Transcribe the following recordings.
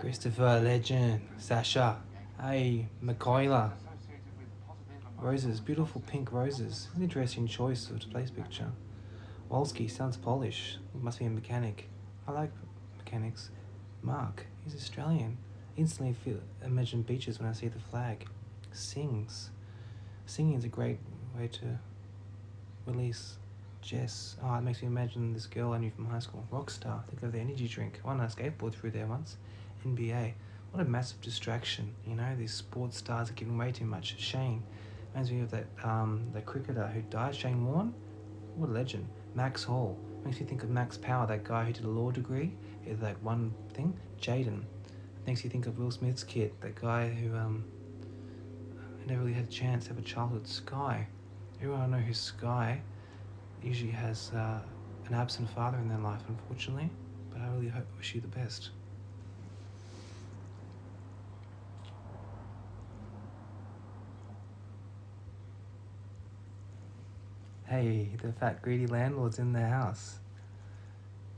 Christopher, legend. Sasha. Hey, Michaela. Roses, beautiful pink roses. An interesting choice of place picture. Wolski sounds Polish. Must be a mechanic. I like mechanics. Mark, he's Australian. Instantly imagine beaches when I see the flag. Sings. Singing is a great way to release. Jess. Oh, it makes me imagine this girl I knew from high school. Rockstar. Think of the energy drink. I went on a skateboard through there once. NBA. What a massive distraction. You know, these sports stars are giving way too much. Shane. Reminds me of that the cricketer who died, Shane Warne. What a legend. Max Hall. Makes me think of Max Power, that guy who did a law degree. He had that one thing. Jaden. Makes you think of Will Smith's kid, that guy who never really had a chance to have a childhood. Sky. Everyone I know who's Sky usually has an absent father in their life, unfortunately. But I really wish you the best. Hey, the fat greedy landlord's in the house.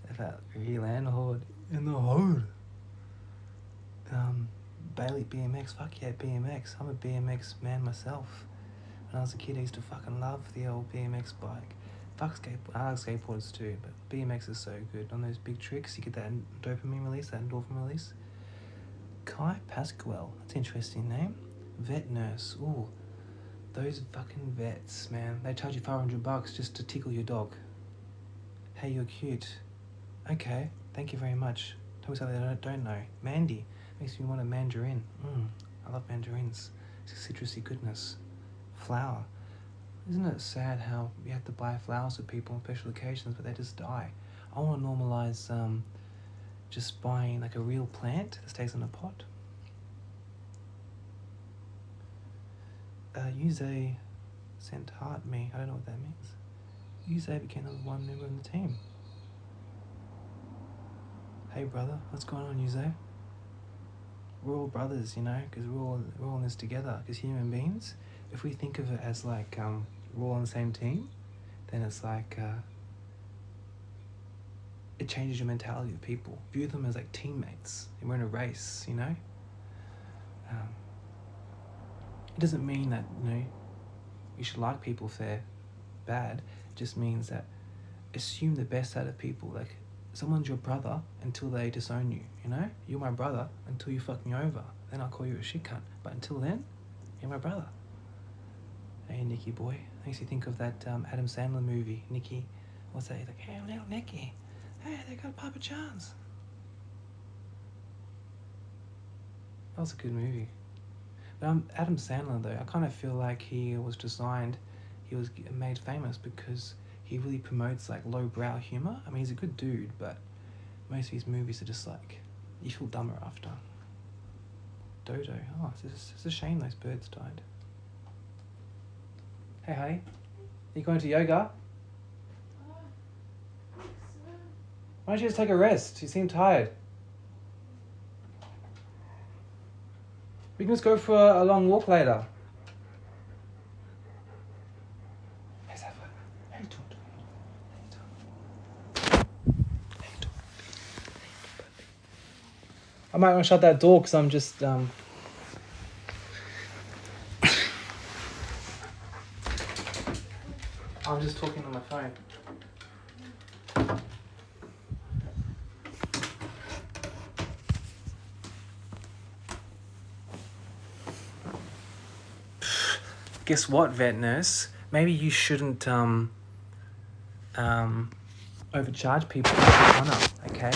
The fat greedy landlord in the hood. Bailey BMX, fuck yeah, BMX. I'm a BMX man myself. When I was a kid, I used to fucking love the old BMX bike. Fuck skateboard. I like skateboards too, but BMX is so good. On those big tricks, you get that dopamine release, that endorphin release. Kai Pasquale, that's an interesting name. Vet nurse, ooh. Those fucking vets, man. They charge you $500 just to tickle your dog. Hey, you're cute. Okay, thank you very much. Tell me something I don't know. Mandy, makes me want a mandarin. I love mandarins. It's a citrusy goodness. Flower. Isn't it sad how you have to buy flowers for people on special occasions, but they just die? I want to normalise just buying like a real plant that stays in a pot. Yuze sent heart me. I don't know what that means. Yuze became the one member in the team. Hey brother, what's going on, Yuze? We're all brothers, you know, because we're all in this together. Because human beings, if we think of it as like we're all on the same team, then it's like it changes your mentality of people. View them as like teammates, and we're in a race, you know. It doesn't mean that, you know, you should like people if they're bad. It just means that assume the best out of people. Like, someone's your brother until they disown you, you know? You're my brother until you fuck me over. Then I'll call you a shit cunt. But until then, you're my brother. Hey, Nicky boy. Makes you think of that Adam Sandler movie, Nicky. What's that? He's like, hey, little Nicky. Hey, they got Papa John's. That was a good movie. But Adam Sandler, though, I kind of feel like he was made famous because he really promotes like lowbrow humor. I mean, he's a good dude, but most of his movies are just like, you feel dumber after. Dodo. Oh, it's a shame those birds died. Hey, honey. Are you going to yoga? Why don't you just take a rest? You seem tired. We can just go for a long walk later. Hey, Zaffa. How you doing? I might want to shut that door because I'm just I'm just talking on my phone. Guess what, vet nurse? Maybe you shouldn't overcharge people for honour, okay?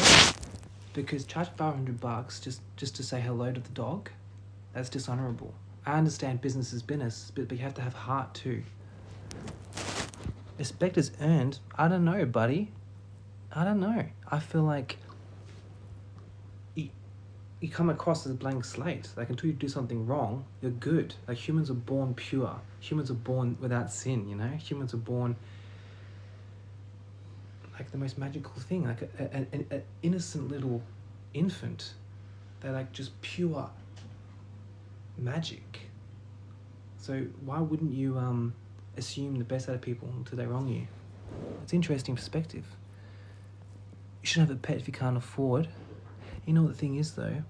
Because charge $500 just to say hello to the dog, that's dishonourable. I understand business is business, but you have to have heart too. Respect is earned. I don't know, buddy. I don't know. I feel like you come across as a blank slate. Like, until you do something wrong, you're good. Like, humans are born pure. Humans are born without sin, you know? Humans are born like the most magical thing. Like an innocent little infant. They're like just pure magic. So why wouldn't you assume the best out of people until they wrong you? It's interesting perspective. You shouldn't have a pet if you can't afford. You know what the thing is though?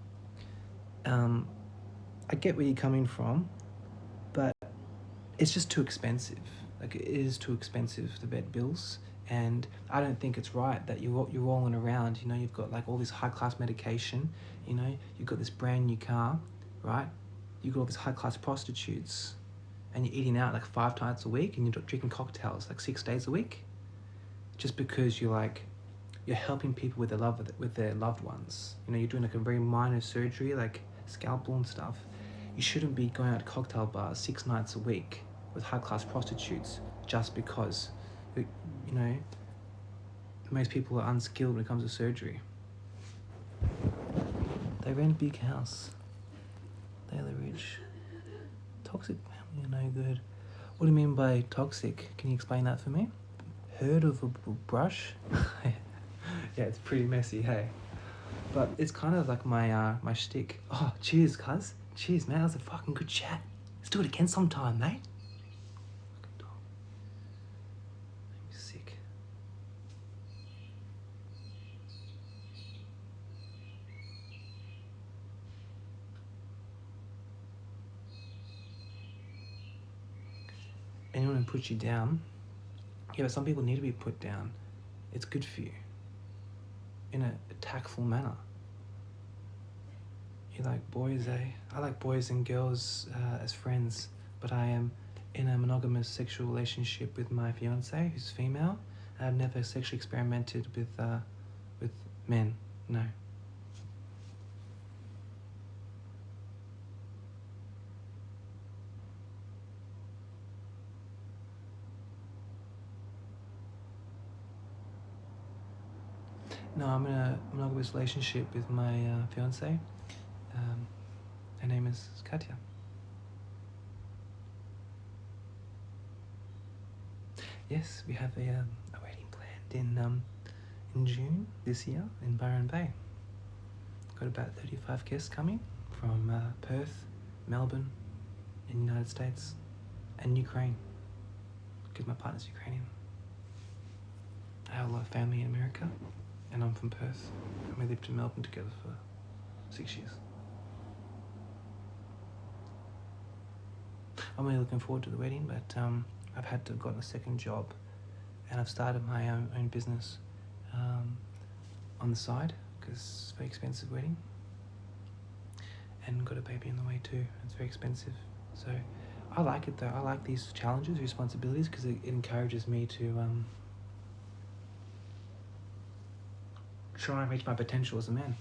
I get where you're coming from, but it's just too expensive. Like, it is too expensive, the vet bills. And I don't think it's right that you're rolling around, you know, you've got like all this high class medication, you know, you've got this brand new car, right? You've got all these high class prostitutes, and you're eating out like 5 times a week, and you're drinking cocktails like 6 days a week, just because you're helping people with their loved ones. You know, you're doing like a very minor surgery, like scalpel and stuff. You shouldn't be going out to cocktail bars 6 nights a week with high class prostitutes just because, you know, most people are unskilled when it comes to surgery. They rent a big house. They're the rich. Toxic family are no good. What do you mean by toxic? Can you explain that for me? Heard of a brush? Yeah, it's pretty messy, hey. But it's kind of like my shtick. Oh, cheers, cuz. Cheers, man. That was a fucking good chat. Let's do it again sometime, mate. Fucking dog. Make me sick. Anyone who puts you down, yeah, but some people need to be put down. It's good for you. In a tactful manner. You like boys, eh? I like boys and girls as friends, but I am in a monogamous sexual relationship with my fiance, who's female. I've never sexually experimented with men. No. No, I'm in a monogamous relationship with my fiance. Her name is Katya. Yes, we have a wedding planned in June this year in Byron Bay. Got about 35 guests coming from Perth, Melbourne, in the United States, and Ukraine, because my partner's Ukrainian. I have a lot of family in America, and I'm from Perth, and we lived in Melbourne together for 6 years. I'm really looking forward to the wedding, but I've had to have gotten a second job, and I've started my own business on the side, because it's a very expensive wedding, and got a baby on the way too. It's very expensive. So I like it though. I like these challenges, responsibilities, because it encourages me to try and reach my potential as a man.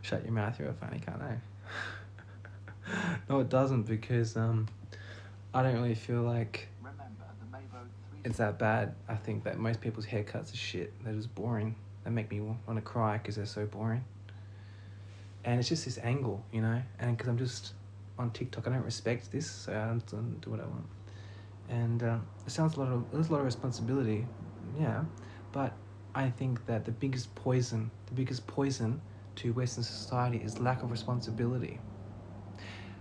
Shut your mouth, you're a funny cunt, eh? No, it doesn't, because I don't really feel like it's that bad. I think that most people's haircuts are shit. They're just boring. They make me want to cry because they're so boring. And it's just this angle, you know? And because I'm just on TikTok, I don't respect this, so I don't do what I want. And it sounds there's a lot of responsibility, yeah. But I think that the biggest poison to Western society is lack of responsibility.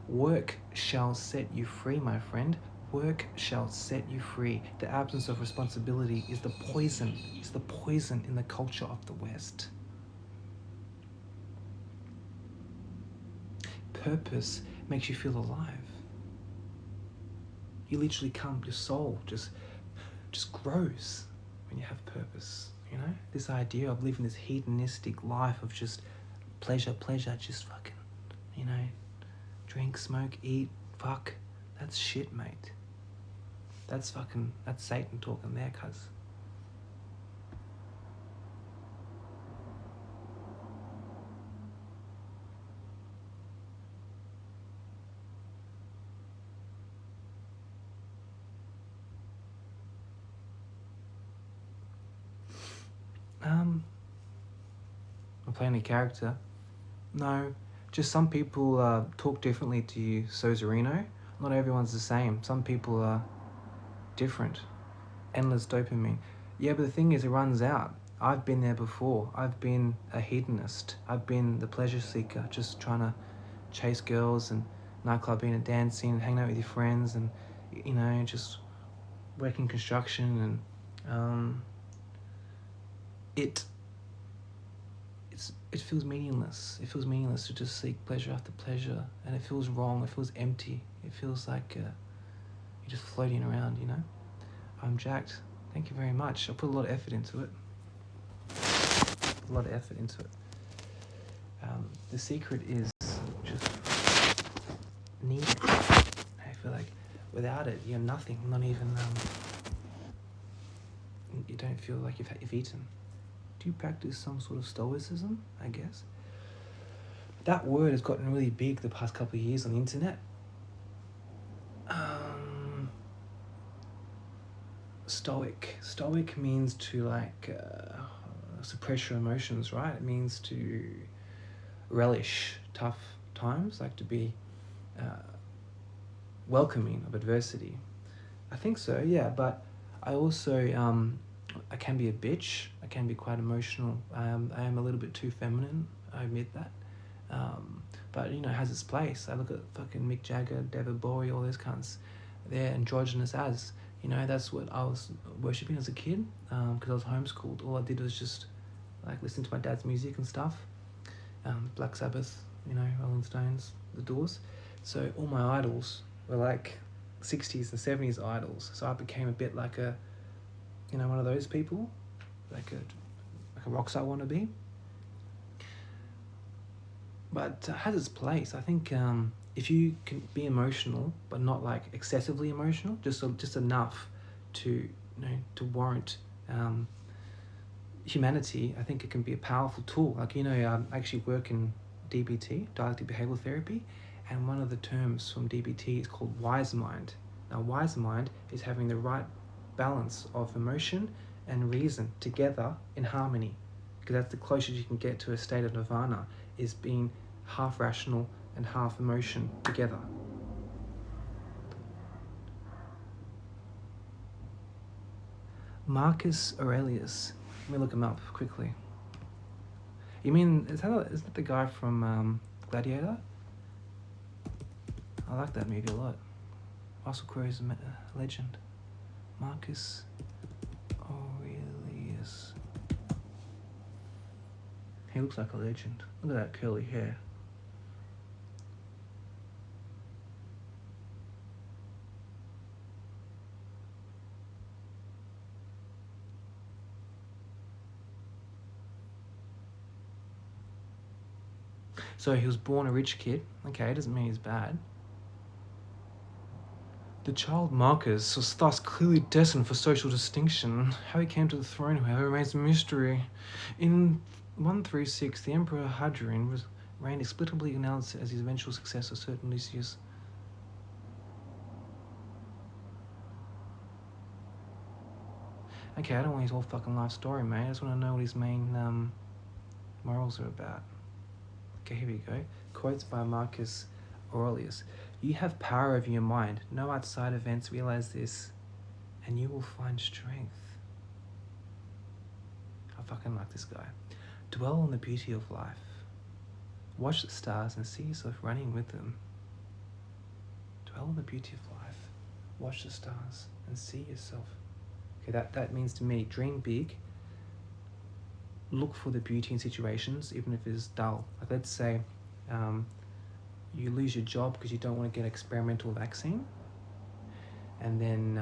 Work shall set you free, my friend. Work shall set you free. The absence of responsibility is the poison. It's the poison in the culture of the West. Purpose makes you feel alive. You literally your soul just grows when you have purpose, you know? This idea of living this hedonistic life of just pleasure, just fucking, you know, drink, smoke, eat, fuck. That's shit, mate. That's Satan talking there, cuz. I'm playing a character. No, just some people talk differently to you, Sozerino. Not everyone's the same. Some people are different. Endless dopamine. Yeah, but the thing is, it runs out. I've been there before. I've been a hedonist. I've been the pleasure seeker, just trying to chase girls and nightclubbing and dancing and hanging out with your friends and, you know, just working construction, and it feels meaningless. It feels meaningless to just seek pleasure after pleasure, and it feels wrong. It feels empty. It feels like you're just floating around, you know. I'm jacked. Thank you very much. I put a lot of effort into it. The secret is just need it. I feel like without it, you're nothing. Not even you don't feel like you've eaten. Do you practice some sort of stoicism? I guess that word has gotten really big the past couple of years on the internet. Stoic means to suppress your emotions, right? It means to relish tough times, like to be welcoming of adversity. I think so, yeah. But I also I can be a bitch. I can be quite emotional. I am a little bit too feminine. I admit that. But it has its place. I look at fucking Mick Jagger, David Bowie, all those cunts. They're androgynous as. That's what I was worshipping as a kid, because I was homeschooled. All I did was just listen to my dad's music and stuff. Black Sabbath, Rolling Stones, The Doors. So all my idols were 60s and 70s idols. So I became a bit like a, one of those people, like a rock star wannabe. But it has its place. I think if you can be emotional, but not excessively emotional, just enough to warrant humanity, I think it can be a powerful tool. I actually work in DBT, dialectic behavioral therapy, and one of the terms from DBT is called wise mind. Now, wise mind is having the right balance of emotion and reason together in harmony, because that's the closest you can get to a state of nirvana, is being half rational and half emotion together. Marcus Aurelius. Let me look him up quickly. You mean, isn't that the guy from Gladiator? I like that movie a lot. Russell Crowe's a legend. Marcus Aurelius. He looks like a legend. Look at that curly hair. So he was born a rich kid. Okay, it doesn't mean he's bad. The child Marcus was thus clearly destined for social distinction. How he came to the throne, however, remains a mystery. In 136, the Emperor Hadrian reigned explicitly announced as his eventual successor, certain Lucius. Okay, I don't want his whole fucking life story, mate. I just want to know what his main morals are about. Okay, here we go. Quotes by Marcus Aurelius. You have power over your mind. No outside events realize this, and you will find strength. I fucking like this guy. Dwell on the beauty of life. Watch the stars and see yourself running with them. Dwell on the beauty of life. Watch the stars and see yourself. Okay, that means to me, dream big. Look for the beauty in situations, even if it's dull. Let's say you lose your job because you don't want to get an experimental vaccine, and then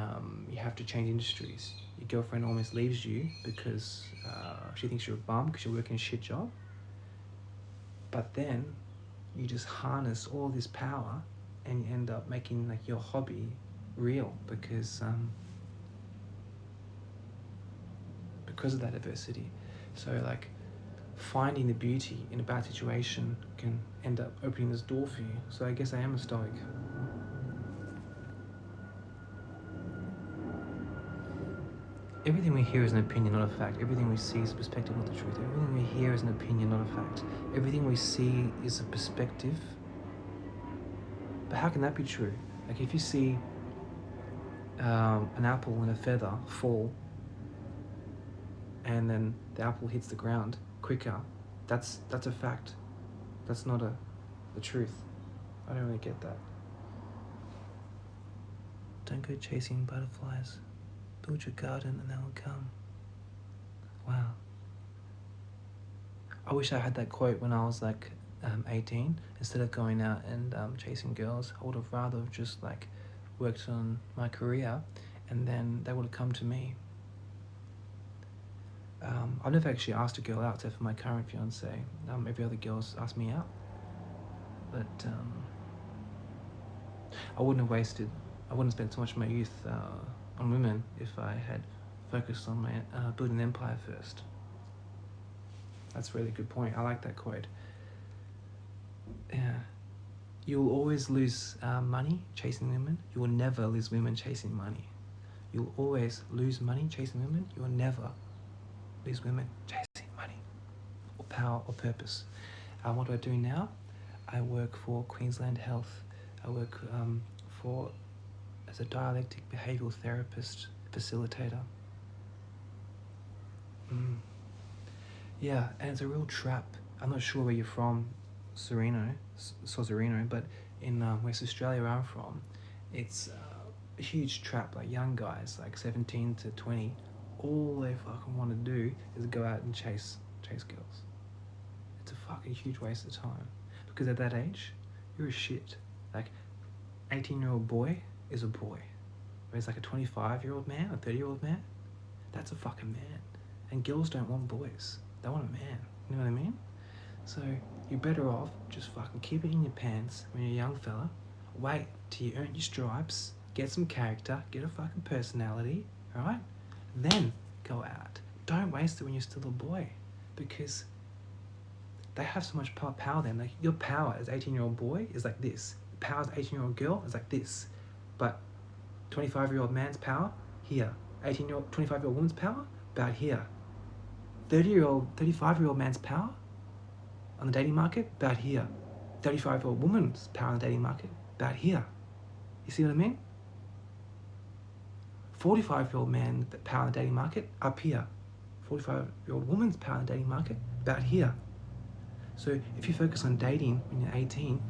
you have to change industries. Your girlfriend almost leaves you because she thinks you're a bum because you're working a shit job. But then you just harness all this power and you end up making your hobby real because of that adversity. So finding the beauty in a bad situation can end up opening this door for you. So I guess I am a stoic. Everything we hear is an opinion, not a fact. Everything we see is a perspective, not the truth. Everything we hear is an opinion, not a fact. Everything we see is a perspective. But how can that be true? If you see an apple and a feather fall, and then the apple hits the ground quicker, that's a fact. That's not the truth. I don't really get that. Don't go chasing butterflies. Build your garden and they'll come. Wow. I wish I had that quote when I was like 18. Instead of going out and chasing girls, I would have rather have just like worked on my career and then they would have come to me. I've never actually asked a girl out except for my current fiance. Every other girl's asked me out. But I wouldn't have spent so much of my youth on women if I had focused on my building an empire first. That's a really good point. I like that quote. Yeah. You'll always lose money chasing women. You will never lose women chasing money. You'll always lose money chasing women. You will never lose women chasing money or power or purpose. What do I do now? I work for Queensland Health. I work as a dialectic behavioural therapist facilitator. Yeah, and it's a real trap. I'm not sure where you're from, Sozerino, but in West Australia where I'm from, it's a huge trap. Like young guys, like 17 to 20, all they fucking want to do is go out and chase girls. It's a fucking huge waste of time. Because at that age, you're a shit. Like, 18-year-old boy is a boy. Whereas like a 25-year-old man, a 30-year-old man, that's a fucking man. And girls don't want boys. They want a man. You know what I mean? So you're better off just fucking keep it in your pants when you're a young fella. Wait till you earn your stripes, get some character, get a fucking personality, alright? Then go out. Don't waste it when you're still a boy. Because they have so much power then. Like your power as 18-year-old boy is like this. Power as 18-year-old girl is like this. But 25-year-old man's power, here. 25-year-old woman's power, about here. 35-year-old man's power on the dating market, about here. 35-year-old woman's power on the dating market, about here. You see what I mean? 45-year-old man power on the dating market, up here. 45-year-old woman's power on the dating market, about here. So if you focus on dating when you're 18,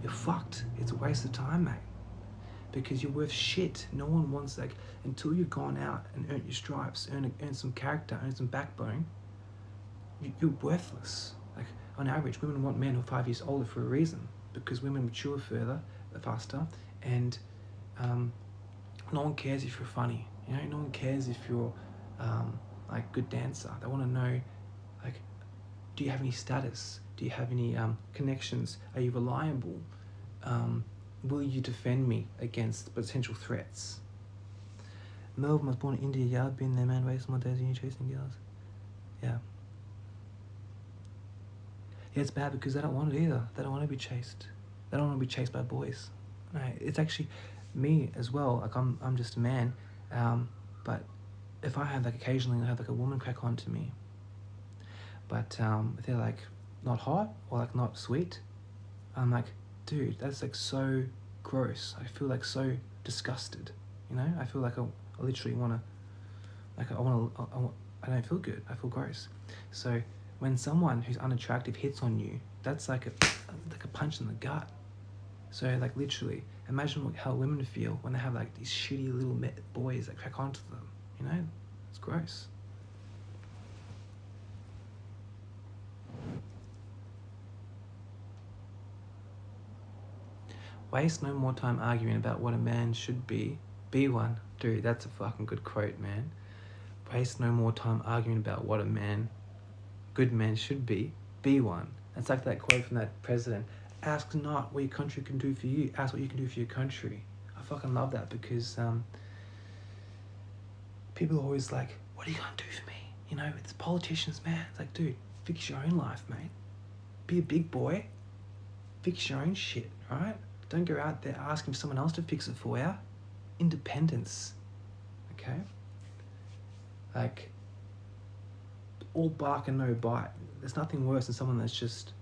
you're fucked. It's a waste of time, mate. Because you're worth shit. No one wants, like, until you've gone out and earned your stripes, earn some character, earn some backbone, you're worthless. Like, on average, women want men who are 5 years older for a reason. Because women mature faster, and no one cares if you're funny. You know, no one cares if you're like good dancer. They want to know, like, do you have any status? Do you have any connections? Are you reliable? Will you defend me against potential threats? Melvin was born in India. Yeah, I've been there, man. Wasting my days in chasing girls. Yeah. Yeah, it's bad because they don't want it either. They don't want to be chased. They don't want to be chased by boys. Right? It's actually me as well. Like I'm just a man. But if I have like occasionally I have like a woman crack onto me. But if they're like not hot or like not sweet, I'm like, dude, that's like so gross. I feel like so disgusted. You know, I feel like I literally want to, like I don't feel good. I feel gross. So when someone who's unattractive hits on you, that's like a punch in the gut. So like literally, imagine how women feel when they have like these shitty little boys that crack onto them. You know, it's gross. Waste no more time arguing about what a man should be one. Dude, that's a fucking good quote, man. Waste no more time arguing about what a good man should be one. It's like that quote from that president. Ask not what your country can do for you, ask what you can do for your country. I fucking love that because people are always like, what are you gonna do for me? You know, it's politicians, man. It's like, dude, fix your own life, mate. Be a big boy. Fix your own shit, alright? Don't go out there asking for someone else to fix it for you. Independence, okay? Like, all bark and no bite. There's nothing worse than someone that's just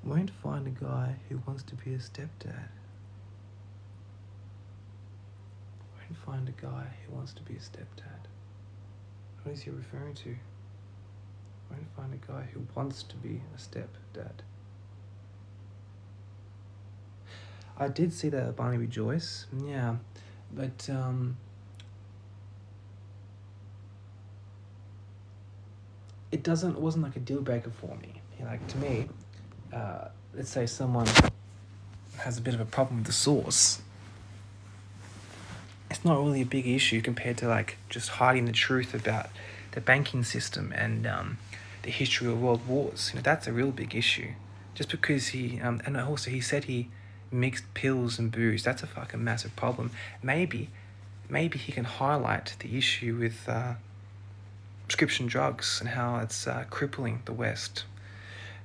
won't find a guy who wants to be a stepdad. Won't find a guy who wants to be a stepdad. What is he referring to? Won't find a guy who wants to be a stepdad. I did see that at Barnaby Joyce, yeah, but it wasn't like a deal breaker for me. Like, to me, let's say someone has a bit of a problem with the source, it's not really a big issue compared to like just hiding the truth about the banking system and the history of world wars. That's a real big issue. Just because and also he said he mixed pills and booze, that's a fucking massive problem. Maybe he can highlight the issue with prescription drugs and how it's crippling the West.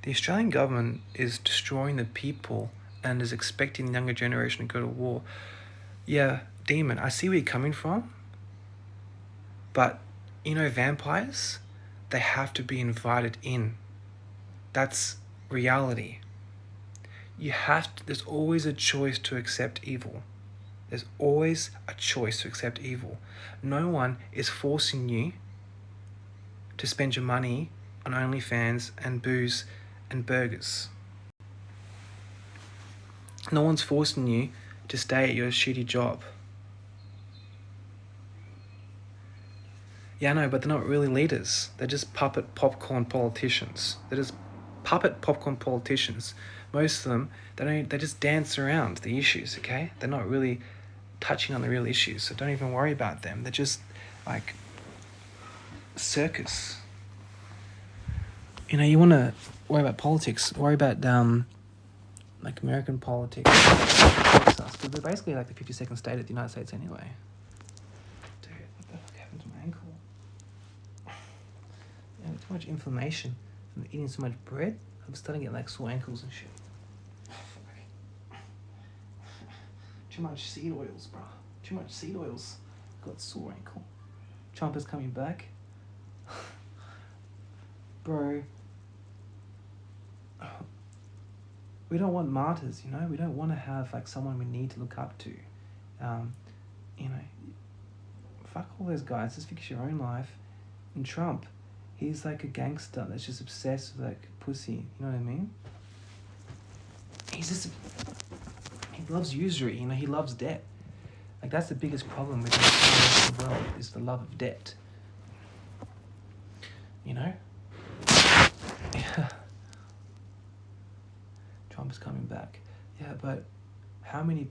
The Australian government is destroying the people and is expecting the younger generation to go to war. Yeah, Demon, I see where you're coming from, but vampires, they have to be invited in. That's reality. There's always a choice to accept evil. There's always a choice to accept evil. No one is forcing you to spend your money on OnlyFans and booze and burgers. No one's forcing you to stay at your shitty job. Yeah, I know, but they're not really leaders. They're just puppet popcorn politicians. Most of them, they just dance around the issues, okay? They're not really touching on the real issues, so don't even worry about them. They're just like circus. You want to worry about politics, worry about like American politics, because they're basically like the 52nd state of the United States anyway. Dude, what the fuck happened to my ankle? Yeah, too much inflammation from eating so much bread. I'm starting to get like sore ankles and shit. Too much seed oils, bro. Too much seed oils. Got sore ankle. Trump is coming back. Bro. We don't want martyrs, We don't want to have like someone we need to look up to. Fuck all those guys. Just fix your own life. And Trump, he's like a gangster that's just obsessed with like pussy. You know what I mean? He loves usury. He loves debt. Like, that's the biggest problem with the world, is the love of debt. Yeah. Trump's coming back. Yeah, but how many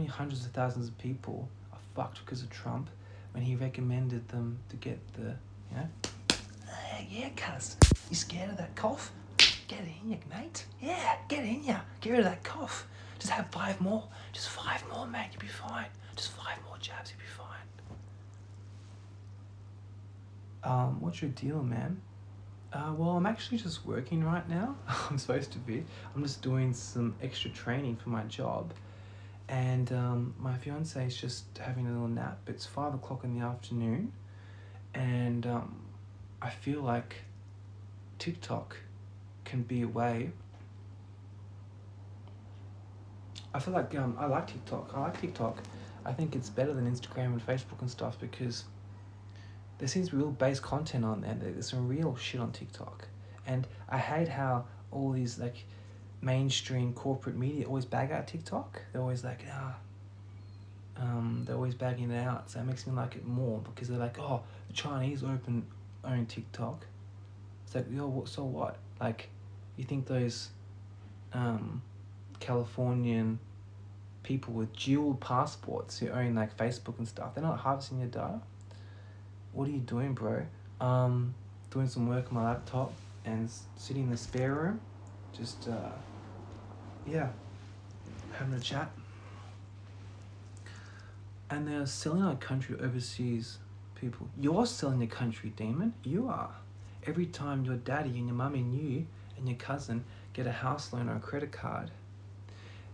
hundreds of thousands of people are fucked because of Trump when he recommended them to get the, yeah, cuz, you scared of that cough? Get in ya, mate. Yeah, get in ya. Get rid of that cough. Just have 5 more. Just 5 more, mate. You'll be fine. Just 5 more jabs, you'll be fine. What's your deal, man? Well, I'm actually just working right now. I'm supposed to be. I'm just doing some extra training for my job. And my fiance is just having a little nap. It's 5 o'clock in the afternoon. And I feel like TikTok can be a way. I feel like I like TikTok. I think it's better than Instagram and Facebook and stuff because there seems to be real base content on there. There's some real shit on TikTok. And I hate how all these like mainstream corporate media always bag out TikTok. They're always like, they're always bagging it out. So it makes me like it more because they're like, oh, the Chinese own TikTok. It's like, yo, so what? Like, you think those Californian people with dual passports who own like Facebook and stuff, they're not harvesting your data? What are you doing, bro? Doing some work on my laptop and sitting in the spare room. Just, having a chat. And they're selling our country overseas, people. You're selling your country, Demon. You are. Every time your daddy and your mummy and you and your cousin get a house loan or a credit card,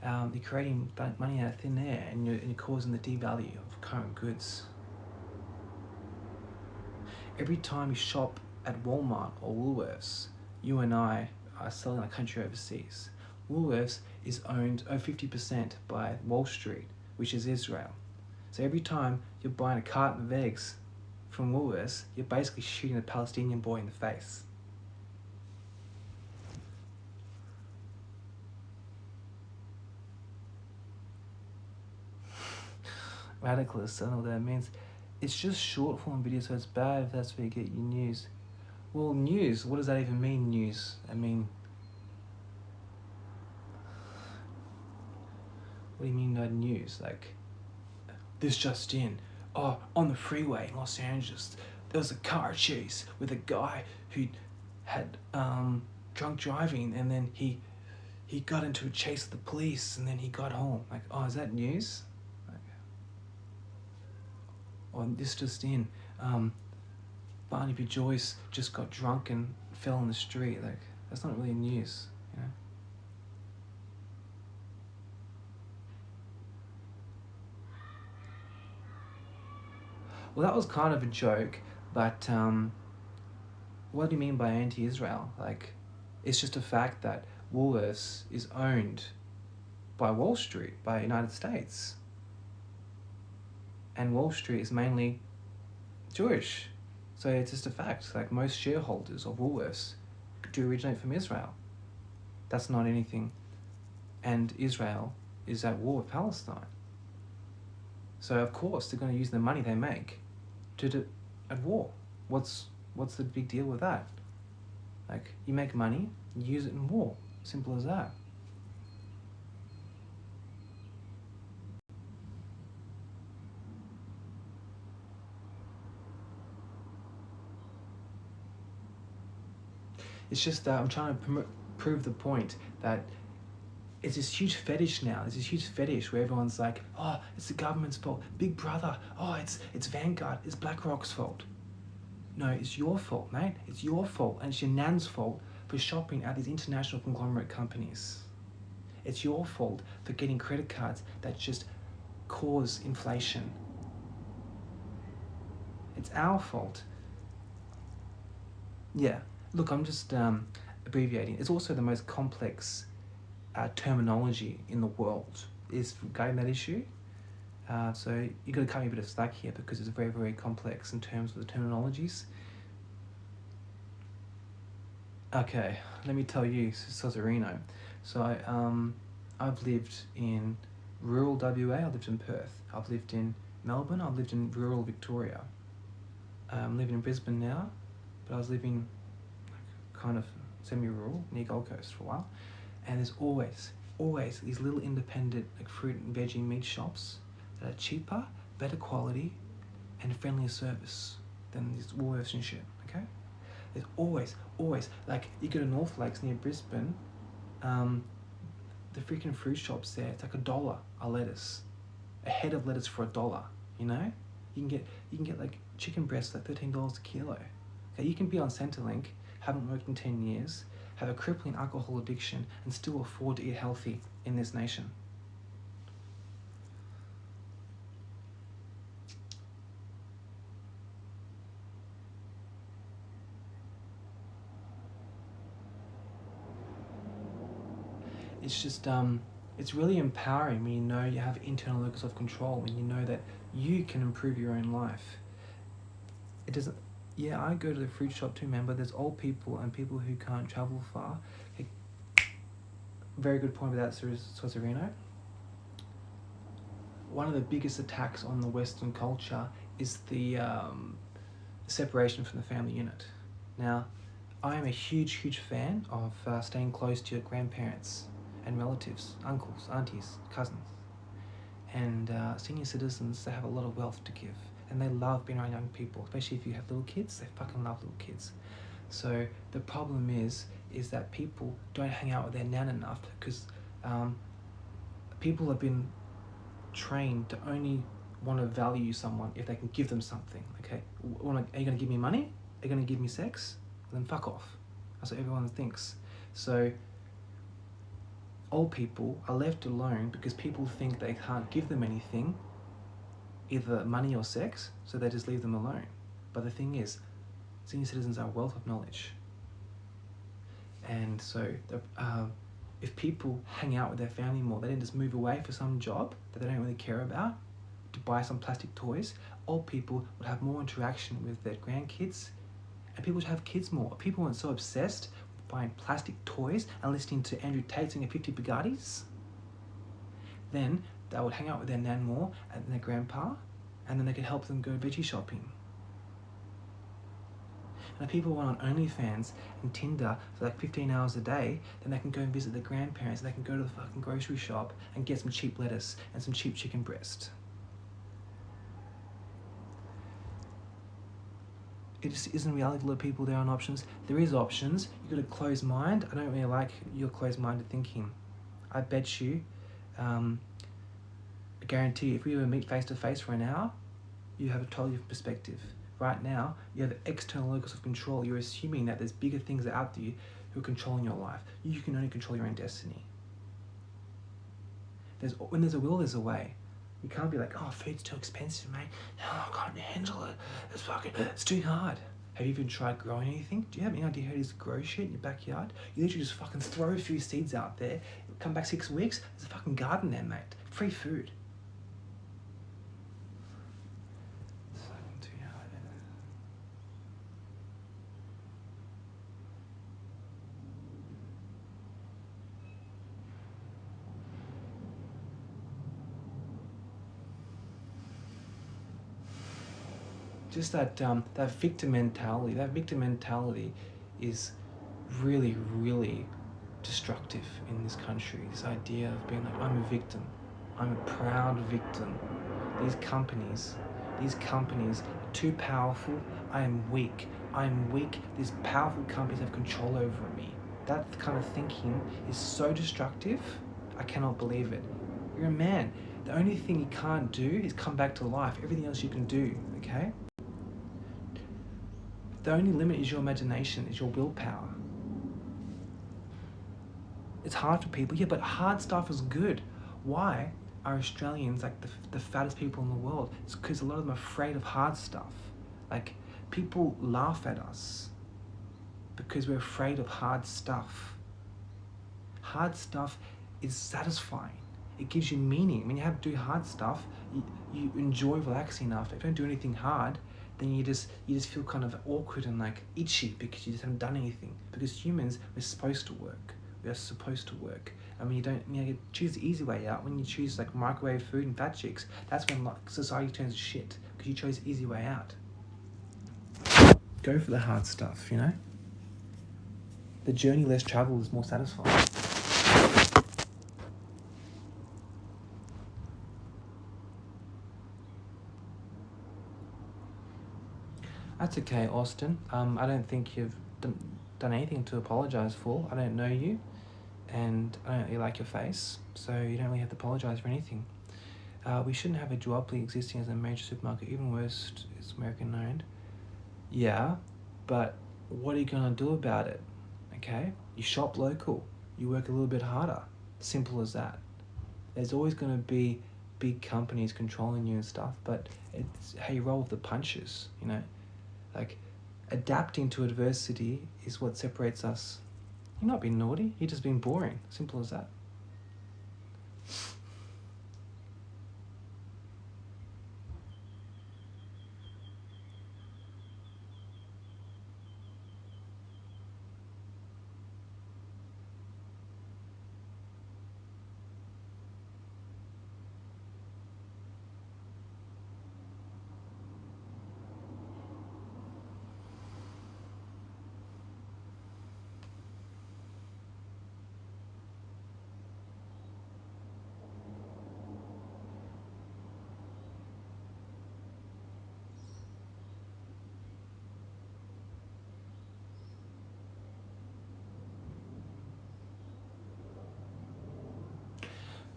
you're creating money out of thin air and you're causing the devalue of current goods. Every time you shop at Walmart or Woolworths, you and I are selling our country overseas. Woolworths is owned 50% by Wall Street, which is Israel. So every time you're buying a carton of eggs from Woolworths, you're basically shooting a Palestinian boy in the face. Radicalist, I don't know what that means. It's just short form video, so it's bad if that's where you get your news. Well, news, what does that even mean, news? I mean, what do you mean, news? Like, this just in. Oh, on the freeway in Los Angeles, there was a car chase with a guy who had drunk driving, and then he got into a chase with the police, and then he got home. Like, oh, is that news? Like, or this just in. Barnaby Joyce just got drunk and fell in the street. Like, that's not really news, you know? Well, that was kind of a joke, but what do you mean by anti-Israel? Like, it's just a fact that Woolworths is owned by Wall Street, by United States. And Wall Street is mainly Jewish. So it's just a fact. Like, most shareholders of Woolworths do originate from Israel. That's not anything. And Israel is at war with Palestine. So of course they're going to use the money they make at war. What's the big deal with that? Like, you make money, you use it in war. Simple as that. It's just that I'm trying to prove the point that it's this huge fetish now. There's this huge fetish where everyone's like, oh, it's the government's fault. Big Brother. Oh, it's Vanguard. It's BlackRock's fault. No, it's your fault, mate. It's your fault. And it's your nan's fault for shopping at these international conglomerate companies. It's your fault for getting credit cards that just cause inflation. It's our fault. Yeah. Look, I'm just abbreviating. It's also the most complex terminology in the world is regarding that issue. So you got to cut me a bit of slack here because it's very, very complex in terms of the terminologies. Okay, let me tell you, Sozerino. So I've lived in rural WA. I lived in Perth. I've lived in Melbourne. I've lived in rural Victoria. I'm living in Brisbane now, but I was living kind of semi-rural near Gold Coast for a while. And there's always these little independent like fruit and veggie meat shops that are cheaper, better quality, and friendlier service than these Woolworths and shit, okay? There's always, like, you go to North Lakes near Brisbane, the freaking fruit shops there, it's like $1 a lettuce. A head of lettuce for $1, you know? You can get like chicken breasts like $13 a kilo. Okay, you can be on Centrelink, haven't worked in 10 years, have a crippling alcohol addiction, and still afford to eat healthy in this nation. It's just, it's really empowering when you know you have internal locus of control, when you know that you can improve your own life. It doesn't, yeah, I go to the fruit shop too, man, but there's old people and people who can't travel far. Okay, very good point about that, Sozerino. One of the biggest attacks on the Western culture is the separation from the family unit. Now, I am a huge fan of staying close to your grandparents and relatives, uncles, aunties, cousins. And senior citizens, they have a lot of wealth to give. And they love being around young people, especially if you have little kids. They fucking love little kids. So the problem is that people don't hang out with their nan enough because people have been trained to only want to value someone if they can give them something. Okay, are you going to give me money? Are you going to give me sex? Then fuck off. That's what everyone thinks. So old people are left alone because people think they can't give them anything, either money or sex, so they just leave them alone. But the thing is, senior citizens are a wealth of knowledge. And so if people hang out with their family more, they didn't just move away for some job that they don't really care about to buy some plastic toys, old people would have more interaction with their grandkids, and people would have kids more. People weren't so obsessed with buying plastic toys and listening to Andrew Tate singing 50 Bugattis. Then they would hang out with their nan more and their grandpa, and then they could help them go veggie shopping. And if people want on OnlyFans and Tinder for like 15 hours a day, then they can go and visit their grandparents, and they can go to the fucking grocery shop and get some cheap lettuce and some cheap chicken breast. It just isn't reality. A lot of people, there aren't options. There is options. You've got a closed mind. I don't really like your closed-minded thinking. I bet you, I guarantee you, if we were meet face to face for an hour, you have a totally different perspective. Right now, you have external locus of control. You're assuming that there's bigger things out there who are controlling your life. You can only control your own destiny. When there's a will, there's a way. You can't be like, oh, food's too expensive, mate. Oh, I can't handle it. It's too hard. Have you even tried growing anything? Do you have any idea how it is to grow shit in your backyard? You literally just fucking throw a few seeds out there, come back 6 weeks, there's a fucking garden there, mate. Free food. It's fucking too hard. Just that victim mentality. That victim mentality is really, really destructive in this country. This idea of being like, I'm a victim. I'm a proud victim. These companies are too powerful. I am weak. These powerful companies have control over me. That kind of thinking is so destructive. I cannot believe it. You're a man. The only thing you can't do is come back to life. Everything else you can do, okay? The only limit is your imagination, is your willpower. It's hard for people, yeah, but hard stuff is good. Why are Australians like the fattest people in the world? It's because a lot of them are afraid of hard stuff. Like, people laugh at us because we're afraid of hard stuff. Hard stuff is satisfying. It gives you meaning. When you have to do hard stuff, you enjoy relaxing enough. If you don't do anything hard, then you just feel kind of awkward and like itchy because you just haven't done anything. Because humans, we're supposed to work. We are supposed to work. I mean, you choose the easy way out. When you choose like microwave food and fat chicks, that's when like society turns to shit, because you chose the easy way out. Go for the hard stuff, you know? The journey less traveled is more satisfying. That's okay, Austin. I don't think you've done anything to apologise for. I don't know you, and I don't really like your face, so you don't really have to apologise for anything. We shouldn't have a duopoly existing as a major supermarket. Even worse, it's American owned. Yeah, but what are you going to do about it? Okay? You shop local. You work a little bit harder. Simple as that. There's always going to be big companies controlling you and stuff, but it's how you roll with the punches, you know? Like, adapting to adversity is what separates us. You're not being naughty, you're just being boring. Simple as that.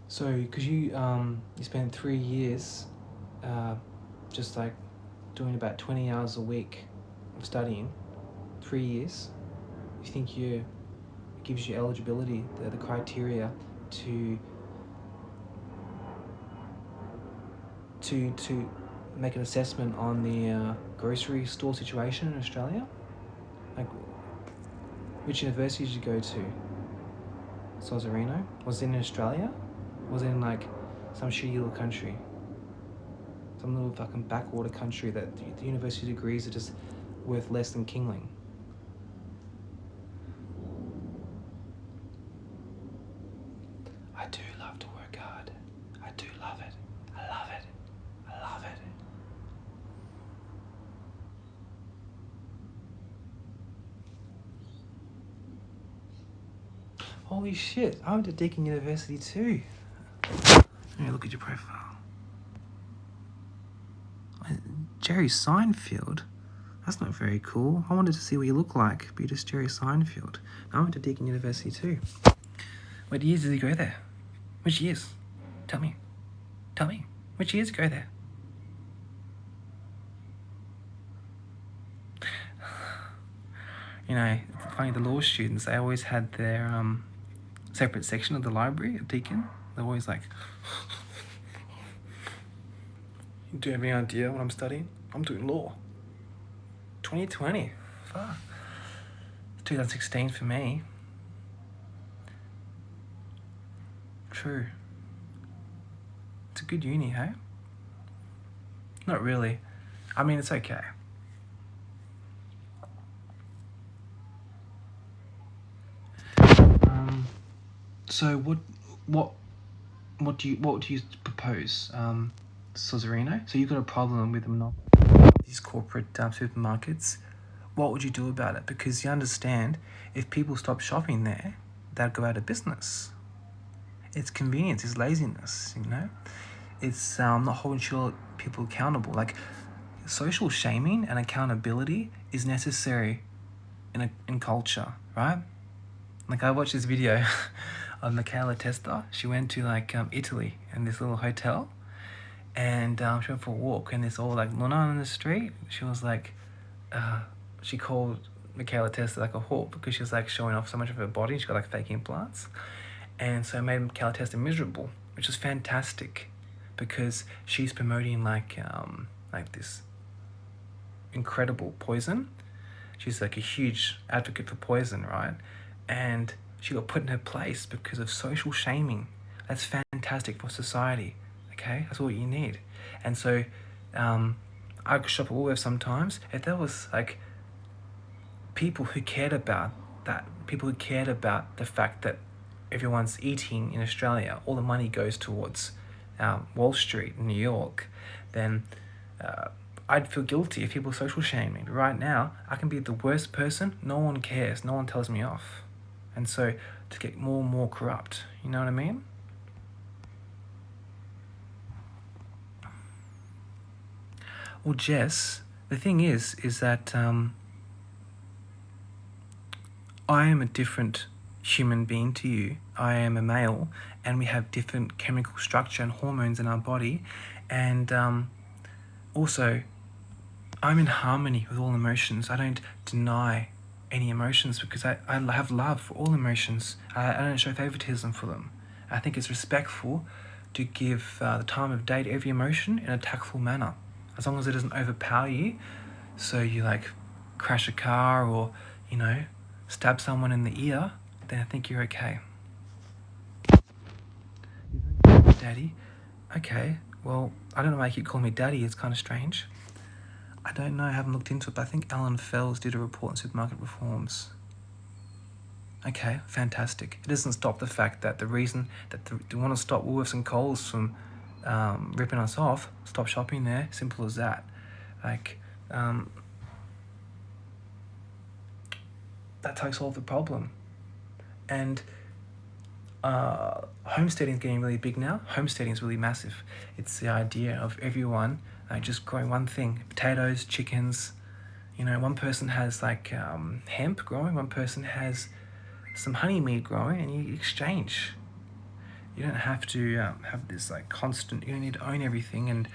So, because you spent 3 years just like doing about 20 hours a week of studying, 3 years, you think it gives you eligibility, the criteria to make an assessment on the grocery store situation in Australia? Like, which university did you go to? Sozerino? Was it in Australia? Was it in like some shitty little country? Some little fucking backwater country that the university degrees are just worth less than Kingling? I do love to work hard. I do love it. I love it. I love it. Holy shit, I went to Deakin University too. Let me look at your profile. Jerry Seinfeld? That's not very cool. I wanted to see what you look like, but you're just Jerry Seinfeld. I went to Deakin University too. What years did he go there? Which years? Tell me. Tell me. Which years did he go there? You know, it's funny, the law students, they always had their separate section of the library at Deakin. They're always like, do you have any idea what I'm studying? I'm doing law. 2020. Fuck. 2016 for me. True. It's a good uni, hey? Not really. I mean, it's okay. So what do you propose, Suzerino? So you've got a problem with these corporate supermarkets. What would you do about it? Because you understand, if people stop shopping there, they'll go out of business. It's convenience, it's laziness, you know? It's not holding people accountable. Like, social shaming and accountability is necessary in culture, right? Like, I watched this video of Michaela Testa. She went to Italy in this little hotel, and she went for a walk, and this all Luna on the street. She was she called Michaela Testa a whore because she was showing off so much of her body. She got fake implants, and so it made Michaela Testa miserable, which was fantastic because she's promoting this incredible poison. She's a huge advocate for poison, right? And she got put in her place because of social shaming. That's fantastic for society, okay? That's what you need. And so I could shop at Woolworths sometimes. If there was people who cared about that, people who cared about the fact that everyone's eating in Australia, all the money goes towards Wall Street in New York, then I'd feel guilty if people social shame me. But right now, I can be the worst person. No one cares. No one tells me off. And so to get more and more corrupt, you know what I mean? Well, Jess, the thing is that I am a different human being to you. I am a male, and we have different chemical structure and hormones in our body. And also, I'm in harmony with all emotions. I don't deny any emotions because I have love for all emotions. I don't show favoritism for them. I think it's respectful to give the time of day to every emotion in a tactful manner, as long as it doesn't overpower you. So you crash a car or stab someone in the ear, then I think you're okay. Daddy? Okay, well, I don't know why you keep calling me daddy. It's kind of strange. I don't know, I haven't looked into it, but I think Alan Fells did a report on supermarket reforms. Okay, fantastic. It doesn't stop the fact that the reason that they want to stop Woolworths and Coles from ripping us off, stop shopping there, simple as that. That's how you solve the problem. And homesteading is getting really big now. Homesteading is really massive. It's the idea of everyone just growing one thing: potatoes, chickens. One person has hemp growing, one person has some honeymead growing, and you exchange. You don't have to have this constant. You don't need to own everything, and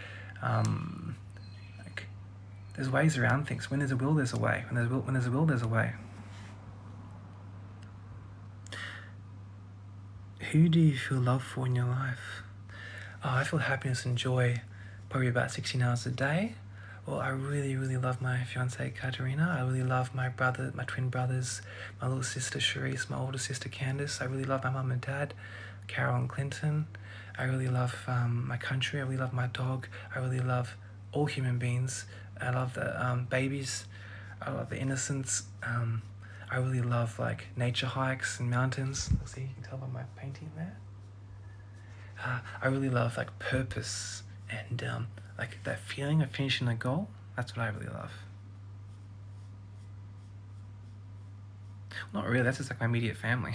there's ways around things. When there's a will, there's a way. When there's a will, there's a way. Who do you feel love for in your life? Oh, I feel happiness and joy probably about 16 hours a day. Well, I really, really love my fiancée, Katerina. I really love my twin brothers, my little sister, Charisse, my older sister, Candace. I really love my mum and dad, Carol and Clinton. I really love my country. I really love my dog. I really love all human beings. I love the babies. I love the innocence. I really love nature hikes and mountains. See, you can tell by my painting there. I really love purpose and that feeling of finishing a goal. That's what I really love. Not really, that's just my immediate family.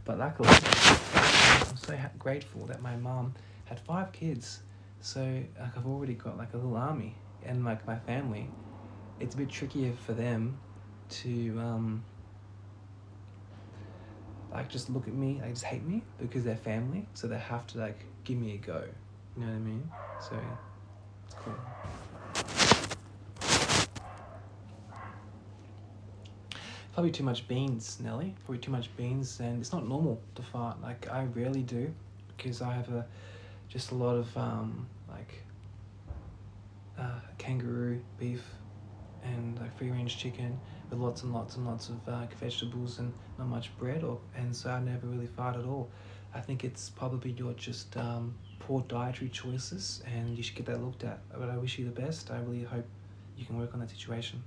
But luckily, I'm so grateful that my mom had 5 kids. So like I've already got like a little army, and like my family, it's a bit trickier for them to like just look at me, like just hate me because they're family. So they have to like give me a go. You know what I mean? So it's cool. Probably too much beans, Nelly. Probably too much beans, and it's not normal to fart. Like I rarely do, because I have just a lot of kangaroo beef and like free range chicken with lots and lots and lots of vegetables and not much bread, and so I never really fart at all. I think it's probably your just poor dietary choices, and you should get that looked at. But I wish you the best. I really hope you can work on that situation.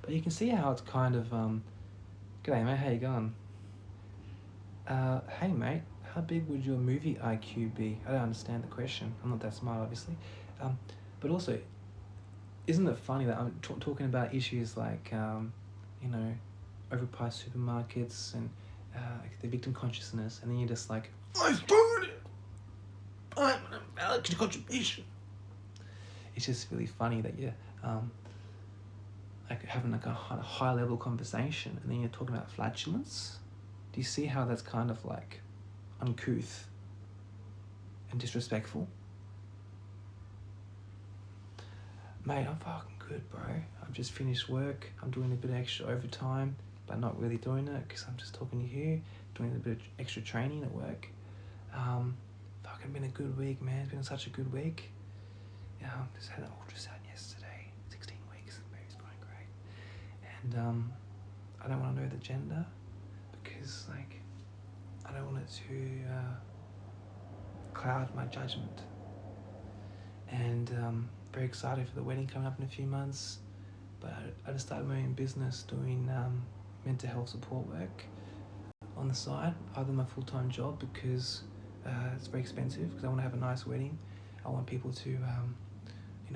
But you can see how it's kind of g'day mate, how you going? Hey mate, how big would your movie IQ be? I don't understand the question. I'm not that smart, obviously. But also, isn't it funny that I'm talking about issues like, overpriced supermarkets and the victim consciousness, and then you're just like, I voted! I'm an invalid contribution. It's just really funny that you're like having like a high level conversation, and then you're talking about flatulence. Do you see how that's kind of like uncouth and disrespectful? Mate, I'm fucking good, bro. I've just finished work. I'm doing a bit of extra overtime, but not really doing it because I'm just talking to you, doing a bit of extra training at work. Fucking been a good week, man. It's been such a good week. Just had an ultrasound yesterday. 16 weeks. The baby's going great. And I don't want to know the gender because, like, I don't want it to cloud my judgment. And very excited for the wedding coming up in a few months. But I just started my own business doing mental health support work on the side, other than my full-time job, because it's very expensive, because I want to have a nice wedding. I want people to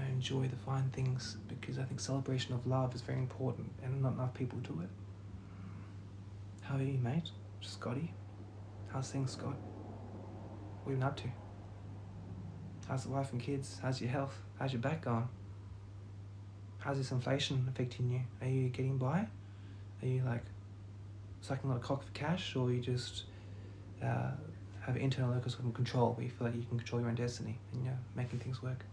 enjoy the fine things, because I think celebration of love is very important, and not enough people do it. How are you, mate? Scotty? How's things, Scott? What have you been up to? How's the wife and kids? How's your health? How's your back going? How's this inflation affecting you? Are you getting by? Are you like sucking a lot of cock for cash, or you just have internal locus of control where you feel like you can control your own destiny and you're making things work?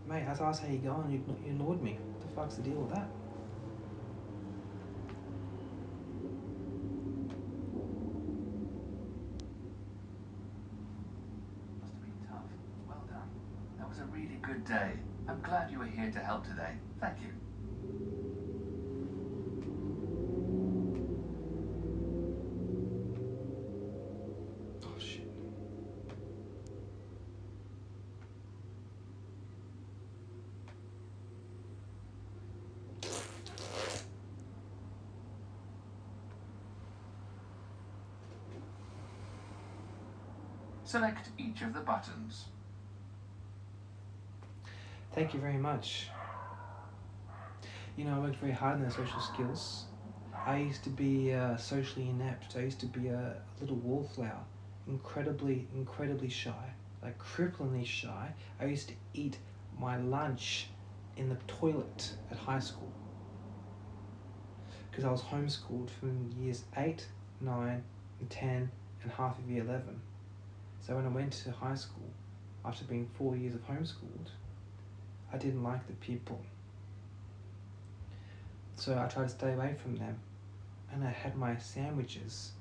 Mate, I asked how you going, you ignored me. What the fuck's the deal with that? Must have been tough. Well done. That was a really good day. I'm glad you were here to help today. Thank you. Oh shit. Select each of the buttons. Thank you very much. I worked very hard on the social skills. I used to be socially inept. I used to be a little wallflower, incredibly shy, like cripplingly shy. I used to eat my lunch in the toilet at high school because I was homeschooled from years 8, 9, and 10, and half of year 11. So when I went to high school, after being 4 years of homeschooled, I didn't like the people. So I tried to stay away from them. And I had my sandwiches,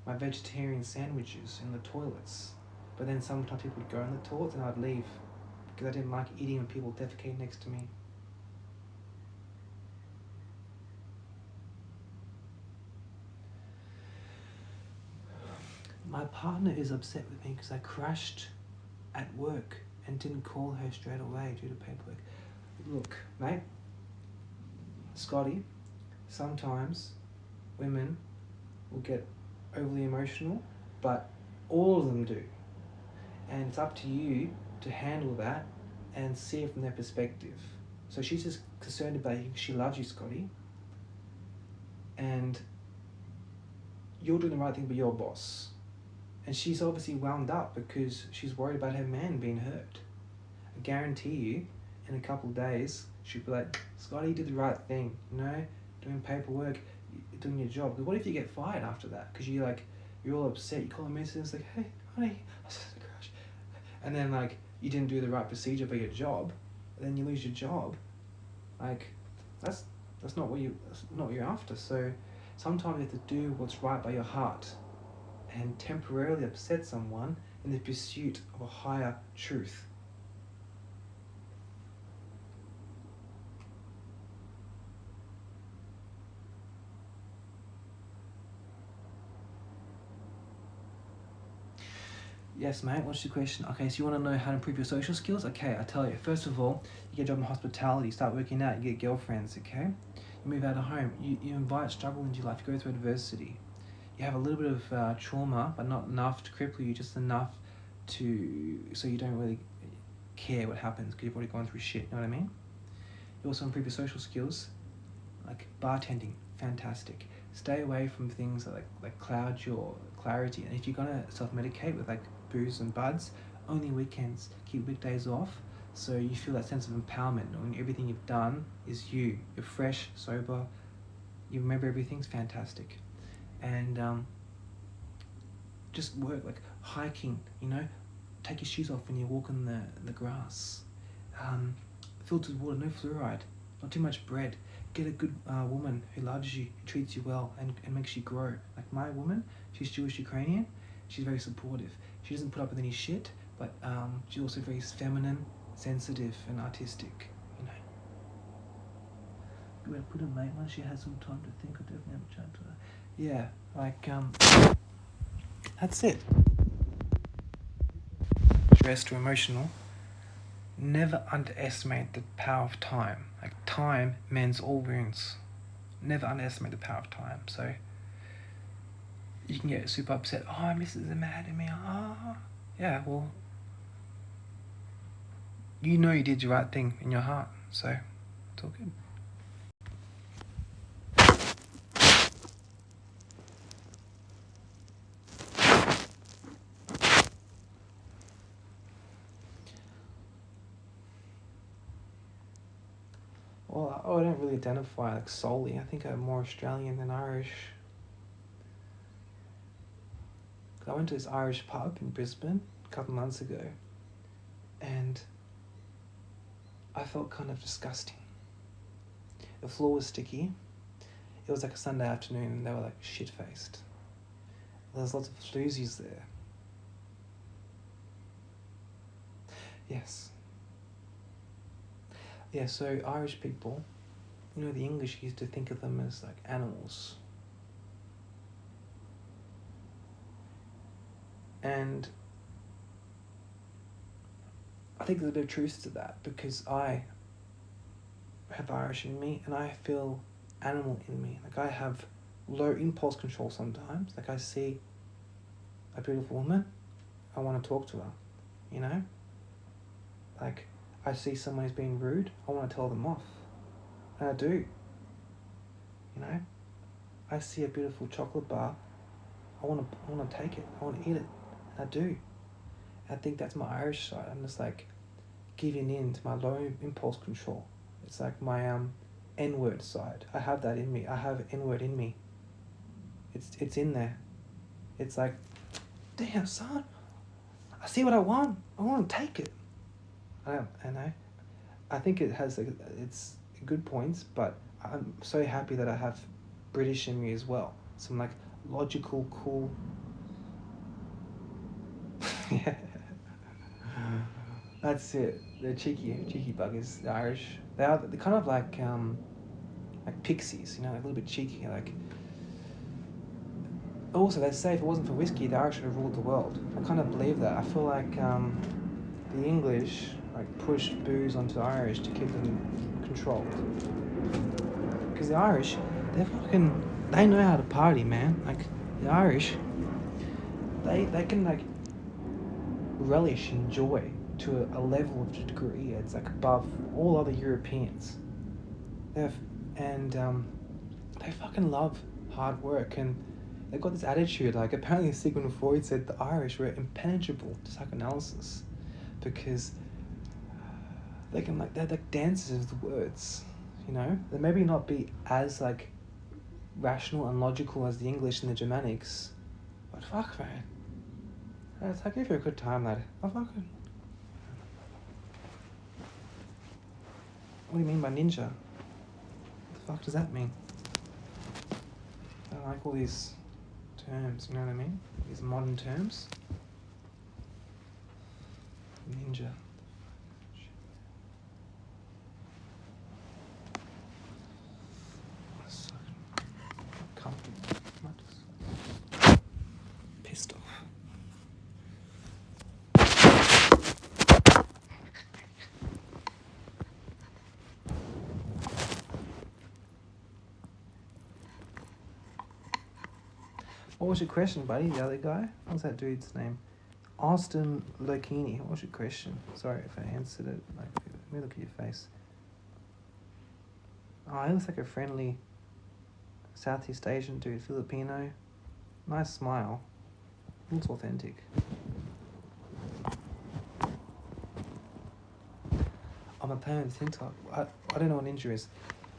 my vegetarian sandwiches in the toilets. But then sometimes people would go in the toilets and I'd leave because I didn't like eating when people defecate next to me. My partner is upset with me because I crashed at work and didn't call her straight away due to paperwork. Look, mate, Scotty, sometimes women will get overly emotional, but all of them do. And it's up to you to handle that and see it from their perspective. So she's just concerned about you. She loves you, Scotty. And you're doing the right thing, but you're a boss. And she's obviously wound up because she's worried about her man being hurt. I guarantee you, in a couple of days, she'll be like, Scotty, you did the right thing, you know, doing paperwork, doing your job. But what if you get fired after that? Because you're all upset. You call a message, it's like, hey, honey, I said, crash. And then you didn't do the right procedure for your job, and then you lose your job. That's not what you're after. So sometimes you have to do what's right by your heart and temporarily upset someone in the pursuit of a higher truth. Yes, mate, what's your question? Okay, so you want to know how to improve your social skills? Okay, I tell you. First of all, you get a job in hospitality, you start working out, you get girlfriends, okay? You move out of home, you invite struggle into your life, you go through adversity. You have a little bit of trauma, but not enough to cripple you, just enough so you don't really care what happens because you've already gone through shit, you know what I mean? You also improve your social skills, like bartending, fantastic. Stay away from things that cloud your clarity. And if you're gonna self-medicate with booze and buds, only weekends. Keep weekdays off so you feel that sense of empowerment, knowing everything you've done is you. You're fresh, sober, you remember everything's fantastic. And just work, hiking, take your shoes off when you walk in the grass. Filtered water, no fluoride, not too much bread. Get a good woman who loves you, who treats you well and makes you grow. Like my woman, she's Jewish Ukrainian, she's very supportive. She doesn't put up with any shit, but she's also very feminine, sensitive and artistic, You would put her, mate, once she has some time to think, I'll definitely have a chat to her. Yeah, that's it. Stressed or emotional, never underestimate the power of time. Time mends all wounds. Never underestimate the power of time. So you can get super upset. Oh, Mrs. are mad at me. Oh, yeah, well, you know you did the right thing in your heart. So it's all good. Well, I don't really identify solely. I think I'm more Australian than Irish. I went to this Irish pub in Brisbane a couple months ago, and I felt kind of disgusting. The floor was sticky. It was a Sunday afternoon, and they were shit-faced. There was lots of floozies there. Yes. Yeah, so Irish people, the English used to think of them as animals. And I think there's a bit of truth to that because I have Irish in me and I feel animal in me. I have low impulse control sometimes. I see a beautiful woman, I want to talk to her, I see someone who's being rude, I want to tell them off. And I do. I see a beautiful chocolate bar, I want to take it, I want to eat it. And I do. I think that's my Irish side. I'm just giving in to my low impulse control. It's my N-word side. I have that in me. I have N-word in me. It's in there. It's damn son, I see what I want to take it. I think it has it's good points, but I'm so happy that I have British in me as well. Some logical, cool. Yeah. That's it. They're cheeky buggers. The Irish. They're kind of like pixies, a little bit cheeky. Also, they say if it wasn't for whiskey, the Irish would have ruled the world. I kind of believe that. I feel the English pushed booze onto the Irish to keep them controlled. Because the Irish, they know how to party, man. The Irish, they can like relish in joy to a level of degree it's like above all other Europeans. They've and they fucking love hard work, and they've got this attitude. Like apparently Sigmund Freud said the Irish were impenetrable to psychoanalysis because they can like they're like dancers with words, you know. They maybe not be as like rational and logical as the English and the Germanics, but fuck man, it's like if you're a good time, lad. I fucking. What do you mean by ninja? What the fuck does that mean? I like all these terms, you know what I mean? These modern terms. Ninja. So comfortable. I'm just pissed off. What was your question, buddy? The other guy? What's that dude's name? Austin Lokini. What was your question? Sorry if I answered it. Like, let me look at your face. Oh, he looks like a friendly Southeast Asian dude, Filipino. Nice smile. Looks authentic. Oh, my plan with TikTok. I don't know what ninja is.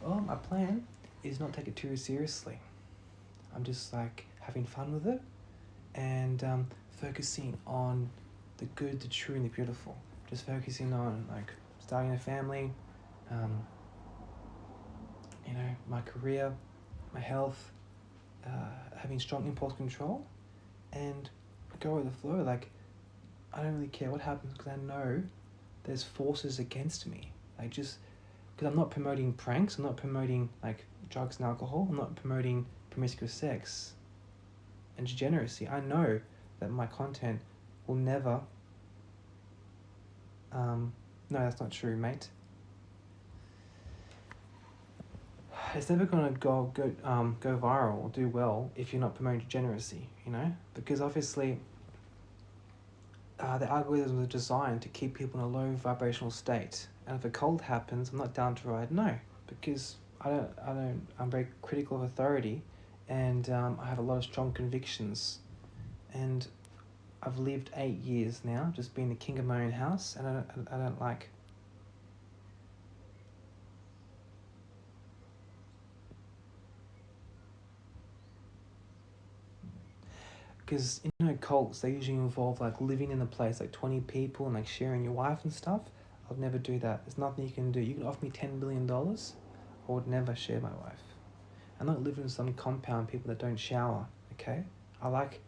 Well, my plan is not take it too seriously. I'm just like having fun with it and focusing on the good, the true, and the beautiful. Just focusing on like starting a family, you know, my career, my health, having strong impulse control, and go with the flow. Like I don't really care what happens because I know there's forces against me. Like just because I'm not promoting pranks, I'm not promoting like drugs and alcohol, I'm not promoting promiscuous sex and degeneracy. I know that my content will never no, that's not true, mate. It's never gonna go viral or do well if you're not promoting degeneracy, you know? Because obviously the algorithms are designed to keep people in a low vibrational state. And if a cult happens, I'm not down to ride no, because I'm very critical of authority, and I have a lot of strong convictions, and I've lived 8 years now, just being the king of my own house, and I don't like. Because, you know, cults, they usually involve, like, living in the place, like, 20 people and, like, sharing your wife and stuff. I'll never do that. There's nothing you can do. You can offer me $10 billion, I would never share my wife. I'm not living in some compound, people that don't shower, okay? I like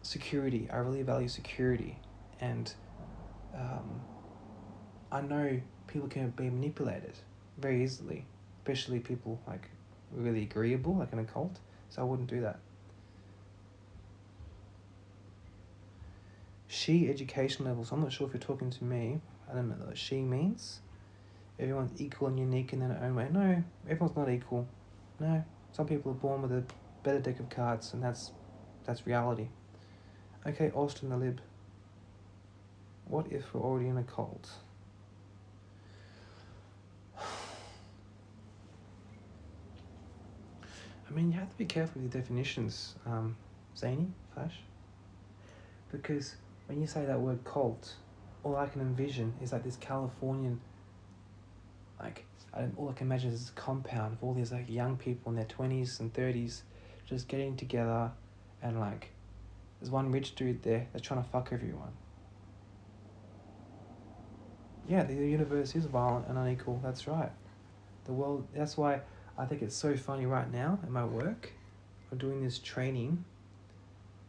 security. I really value security. And I know people can be manipulated very easily, especially people, like, really agreeable, like in a cult. So I wouldn't do that. She education levels. I'm not sure if you're talking to me. I don't know what she means. Everyone's equal and unique in their own way. No, everyone's not equal. No, some people are born with a better deck of cards, and that's reality. Okay, Austin the Lib. What if we're already in a cult? I mean, you have to be careful with your definitions, Zany, Flash. Because when you say that word cult, all I can envision is like this Californian, like, all I can imagine is this compound of all these like young people in their 20s and 30s just getting together, and like there's one rich dude there that's trying to fuck everyone. Yeah, the universe is violent and unequal, that's right. The world, that's why I think it's so funny right now at my work. I'm doing this training,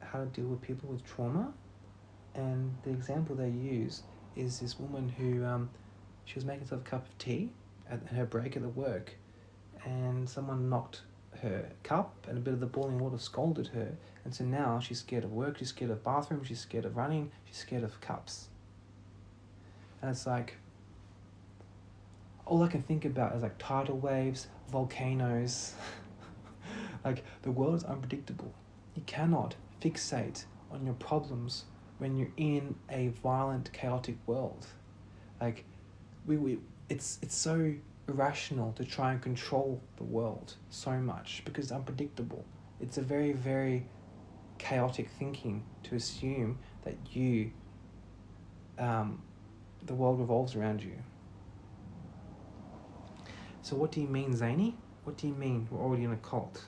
how to deal with people with trauma, and the example they use is this woman who she was making herself a cup of tea at her break at the work, and someone knocked her cup, and a bit of the boiling water scalded her, and so now she's scared of work, she's scared of bathroom, she's scared of running, she's scared of cups. And it's like, all I can think about is like tidal waves, volcanoes. Like, the world is unpredictable. You cannot fixate on your problems when you're in a violent, chaotic world. Like, it's so irrational to try and control the world so much because it's unpredictable. It's a very, very chaotic thinking to assume that the world revolves around you. So what do you mean, Zany? What do you mean we're already in a cult?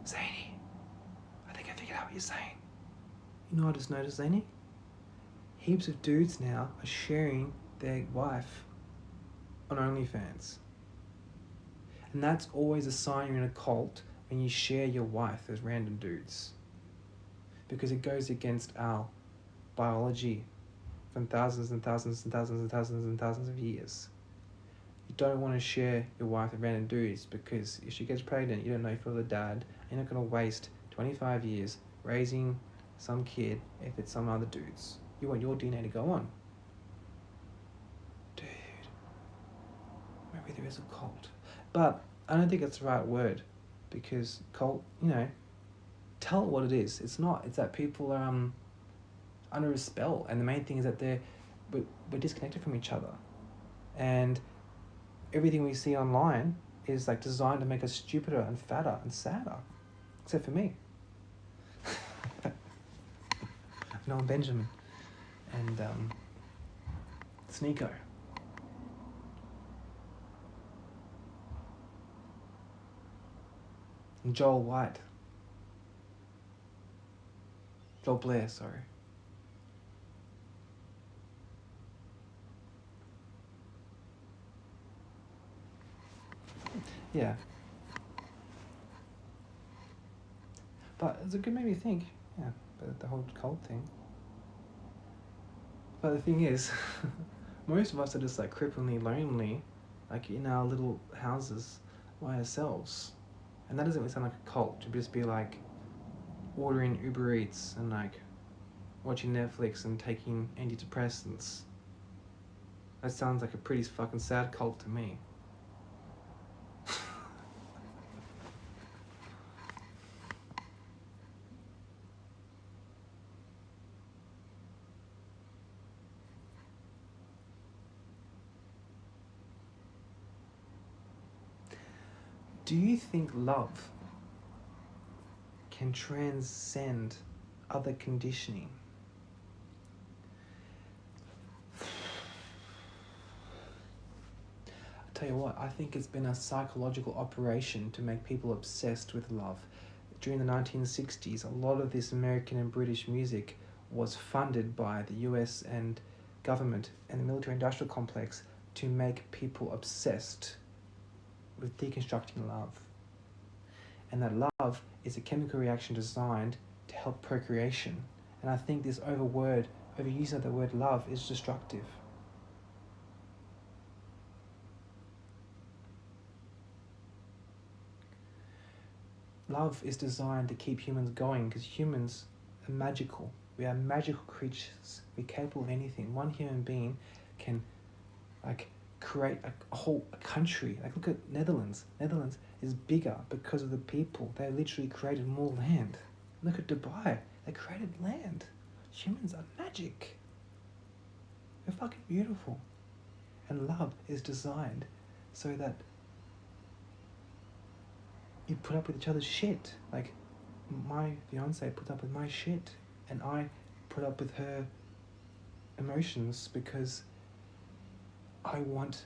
Zany, I think I figured out what you're saying. You know what I just noticed, Zany? Heaps of dudes now are sharing their wife on OnlyFans. And that's always a sign you're in a cult, when you share your wife as random dudes. Because it goes against our biology from thousands and thousands and thousands and thousands and thousands of years. You don't want to share your wife with random dudes, because if she gets pregnant, you don't know if you're the dad. You're not going to waste 25 years raising some kid if it's some other dudes. You want your DNA to go on. Dude, maybe there is a cult. But I don't think it's the right word, because cult, tell it what it is. It's not. It's that people are under a spell, and the main thing is that we're disconnected from each other, and everything we see online is like designed to make us stupider and fatter and sadder, except for me. No, I'm Benjamin, and it's Nico. And Joel Blair, sorry. Yeah. But it's a good made me think, about the whole cult thing. But the thing is, most of us are just like cripplingly lonely, like in our little houses by ourselves. And that doesn't really sound like a cult. To just be like ordering Uber Eats and like watching Netflix and taking antidepressants. That sounds like a pretty fucking sad cult to me. Do you think love can transcend other conditioning? I'll tell you what, I think it's been a psychological operation to make people obsessed with love. During the 1960s, a lot of this American and British music was funded by the US and government and the military-industrial complex to make people obsessed with deconstructing love. And that love is a chemical reaction designed to help procreation. And I think this overuse of the word love is destructive. Love is designed to keep humans going, because humans are magical. We are magical creatures. We're capable of anything. One human being can create a whole country. Like, look at Netherlands. Netherlands is bigger because of the people. They literally created more land. Look at Dubai. They created land. Humans are magic. They're fucking beautiful. And love is designed so that you put up with each other's shit. Like, my fiance puts up with my shit, and I put up with her emotions because I want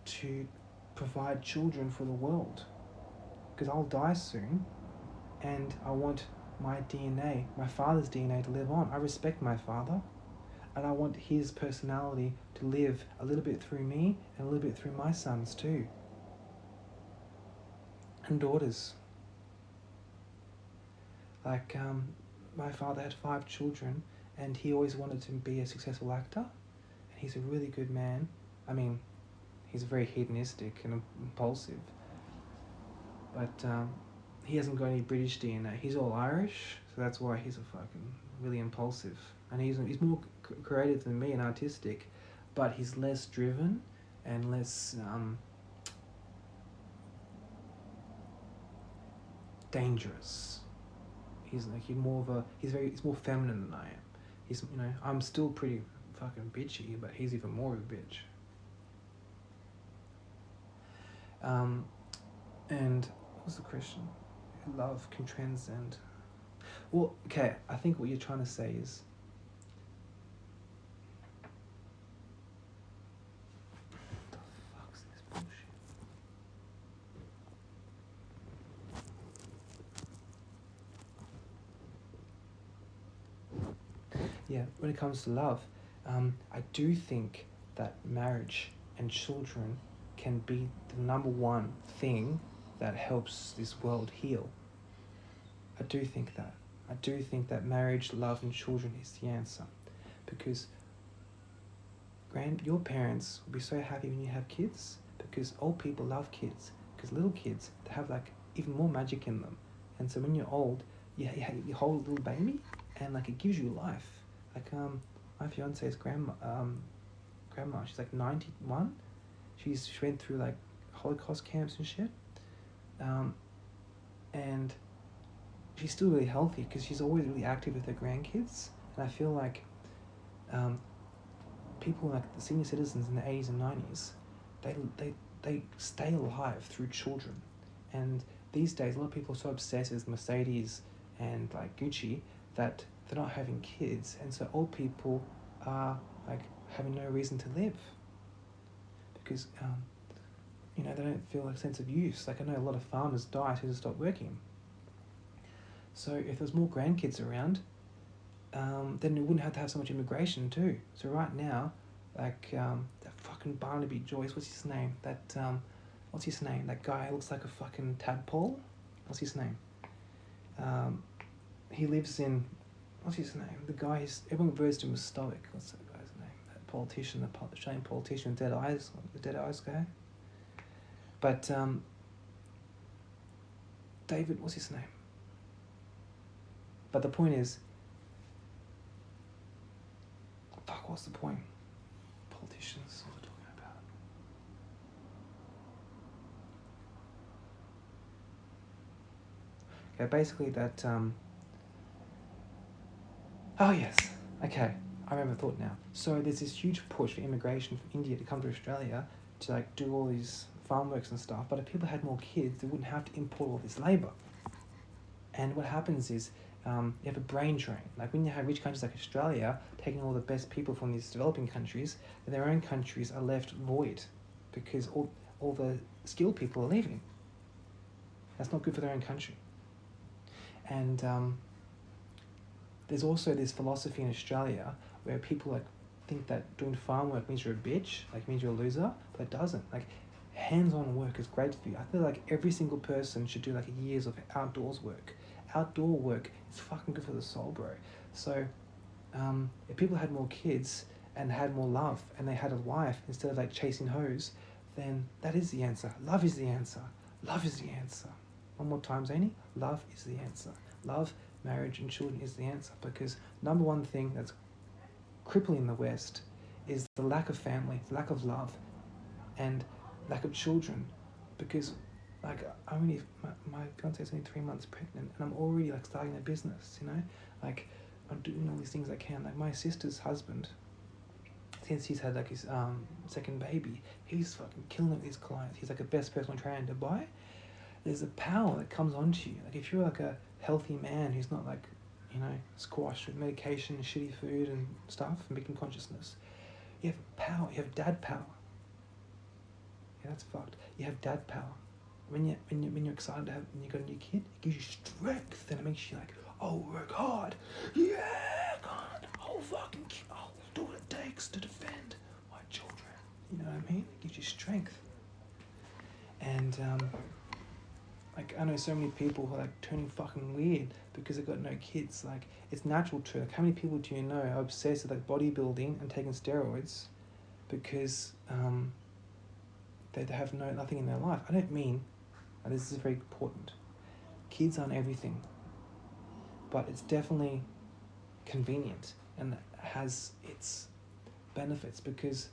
to provide children for the world, because I'll die soon, and I want my DNA, my father's DNA, to live on. I respect my father, and I want his personality to live a little bit through me and a little bit through my sons too, and daughters. Like, my father had 5 children, and he always wanted to be a successful actor, and he's a really good man. I mean, he's very hedonistic and impulsive, but he hasn't got any British DNA. He's all Irish, so that's why he's a fucking really impulsive and he's more creative than me and artistic, but he's less driven and less dangerous. He's more feminine than I am. I'm still pretty fucking bitchy, but he's even more of a bitch. And what was the question? Love can transcend. Well, okay, I think what you're trying to say is the fuck's this bullshit? Yeah, when it comes to love, I do think that marriage and children can be the number one thing that helps this world heal. I do think that. I do think that marriage, love, and children is the answer. Because your parents will be so happy when you have kids, because old people love kids. Because little kids, they have like even more magic in them. And so when you're old, you hold a little baby, and like it gives you life. Like my fiance's grandma, she's like 91. She went through like Holocaust camps and shit. And she's still really healthy because she's always really active with her grandkids. And I feel like people like the senior citizens in the 80s and 90s, they stay alive through children. And these days, a lot of people are so obsessed with Mercedes and like Gucci that they're not having kids. And so old people are like having no reason to live because, they don't feel like a sense of use. Like I know a lot of farmers die as soon as they stop working. So if there's more grandkids around, then we wouldn't have to have so much immigration too. So right now, like that fucking Barnaby Joyce, what's his name? That guy looks like a fucking tadpole. What's his name? He lives in, what's his name? The guy everyone refers to him as stoic. What's that guy's name? That politician, the Australian politician with the dead eyes guy. But David, what's his name? But the point is, fuck, what's the point? Politicians, what are we talking about? Okay, basically that, oh yes, okay, I remember the thought now. So there's this huge push for immigration from India to come to Australia to like do all these farm works and stuff, but if people had more kids, they wouldn't have to import all this labour. And what happens is, you have a brain drain. Like when you have rich countries like Australia taking all the best people from these developing countries, then their own countries are left void because all the skilled people are leaving. That's not good for their own country. And there's also this philosophy in Australia where people like think that doing farm work means you're a bitch, like means you're a loser, but it doesn't. Like hands-on work is great for you. I feel like every single person should do like years of outdoors work. Outdoor work is fucking good for the soul, bro. So if people had more kids and had more love and they had a wife instead of like chasing hoes, then that is the answer. Love is the answer. Love is the answer. One more time, Zany. Love is the answer. Love, marriage, and children is the answer, because number one thing that's crippling the West is the lack of family, lack of love, and lack of children. Because like my fiance's only 3 months pregnant, and I'm already like starting a business. Like I'm doing all these things I can. Like my sister's husband, since he's had like his second baby, he's fucking killing it with his clients. He's like the best personal trainer in Dubai. There's a power that comes onto you. Like if you're like a healthy man who's not like, squashed with medication and shitty food and stuff and victim consciousness, you have power. You have dad power. Yeah, that's fucked. You have dad power. When you're excited when you got a new kid, it gives you strength and it makes you like, oh, work hard. Yeah, God, I'll do what it takes to defend my children. You know what I mean? It gives you strength. And like I know so many people who are like turning fucking weird because they've got no kids. Like it's natural to. Like how many people do you know are obsessed with like bodybuilding and taking steroids because they have nothing in their life? I don't mean, and this is very important, kids aren't everything, but it's definitely convenient and has its benefits, because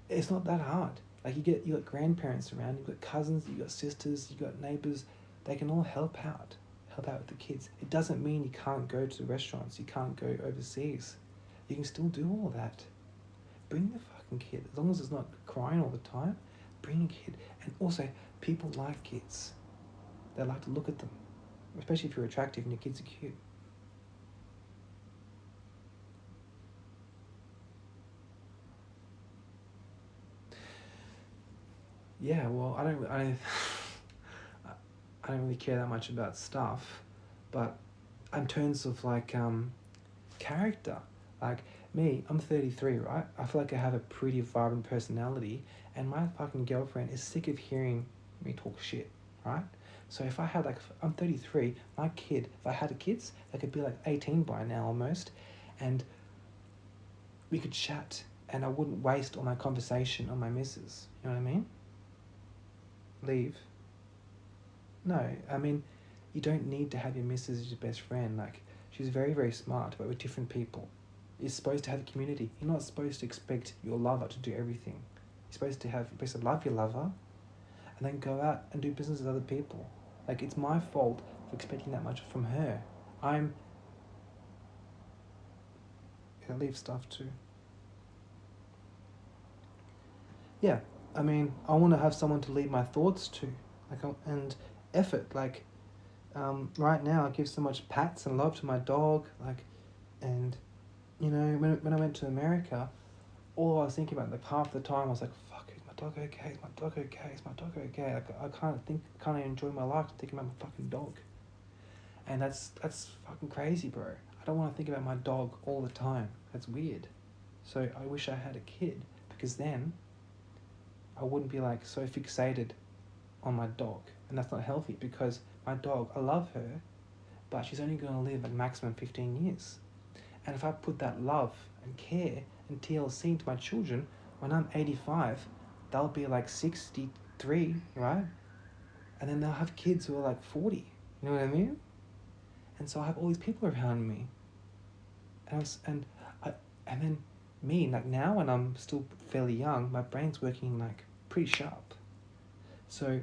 it's not that hard. Like you got grandparents around, you've got cousins, you've got sisters, you've got neighbours. They can all help out with the kids. It doesn't mean you can't go to restaurants, you can't go overseas. You can still do all that. Bring the fucking kid, as long as it's not crying all the time. Bring a kid, and also people like kids. They like to look at them, especially if you're attractive and your kids are cute. Yeah, well, I don't really care that much about stuff, but in terms of like character, like me, I'm 33, right? I feel like I have a pretty vibrant personality, and my fucking girlfriend is sick of hearing me talk shit, right? So if I had I'm 33, my kid, if I had kids, they could be like 18 by now almost, and we could chat, and I wouldn't waste all my conversation on my missus. You know what I mean? Leave. No, I mean, you don't need to have your missus as your best friend. Like, she's very, very smart, but with different people. You're supposed to have a community. You're not supposed to expect your lover to do everything. You're supposed to love your lover, and then go out and do business with other people. Like, it's my fault for expecting that much from her. I leave stuff too. Yeah, I mean, I want to have someone to lead my thoughts to, and effort. Like, right now, I give so much pats and love to my dog. Like, and you know, when I went to America, all I was thinking about, like, half the time, I was like, "Fuck, is my dog okay? Is my dog okay? Is my dog okay?" Like, I can't even enjoy my life thinking about my fucking dog. And that's fucking crazy, bro. I don't want to think about my dog all the time. That's weird. So I wish I had a kid, because then I wouldn't be like so fixated on my dog, and that's not healthy, because my dog, I love her, but she's only going to live a maximum 15 years. And if I put that love and care and TLC into my children, when I'm 85, they'll be like 63, right? And then they'll have kids who are like 40. You know what I mean? And so I have all these people around me. And then me, like now when I'm still fairly young, my brain's working like pretty sharp. So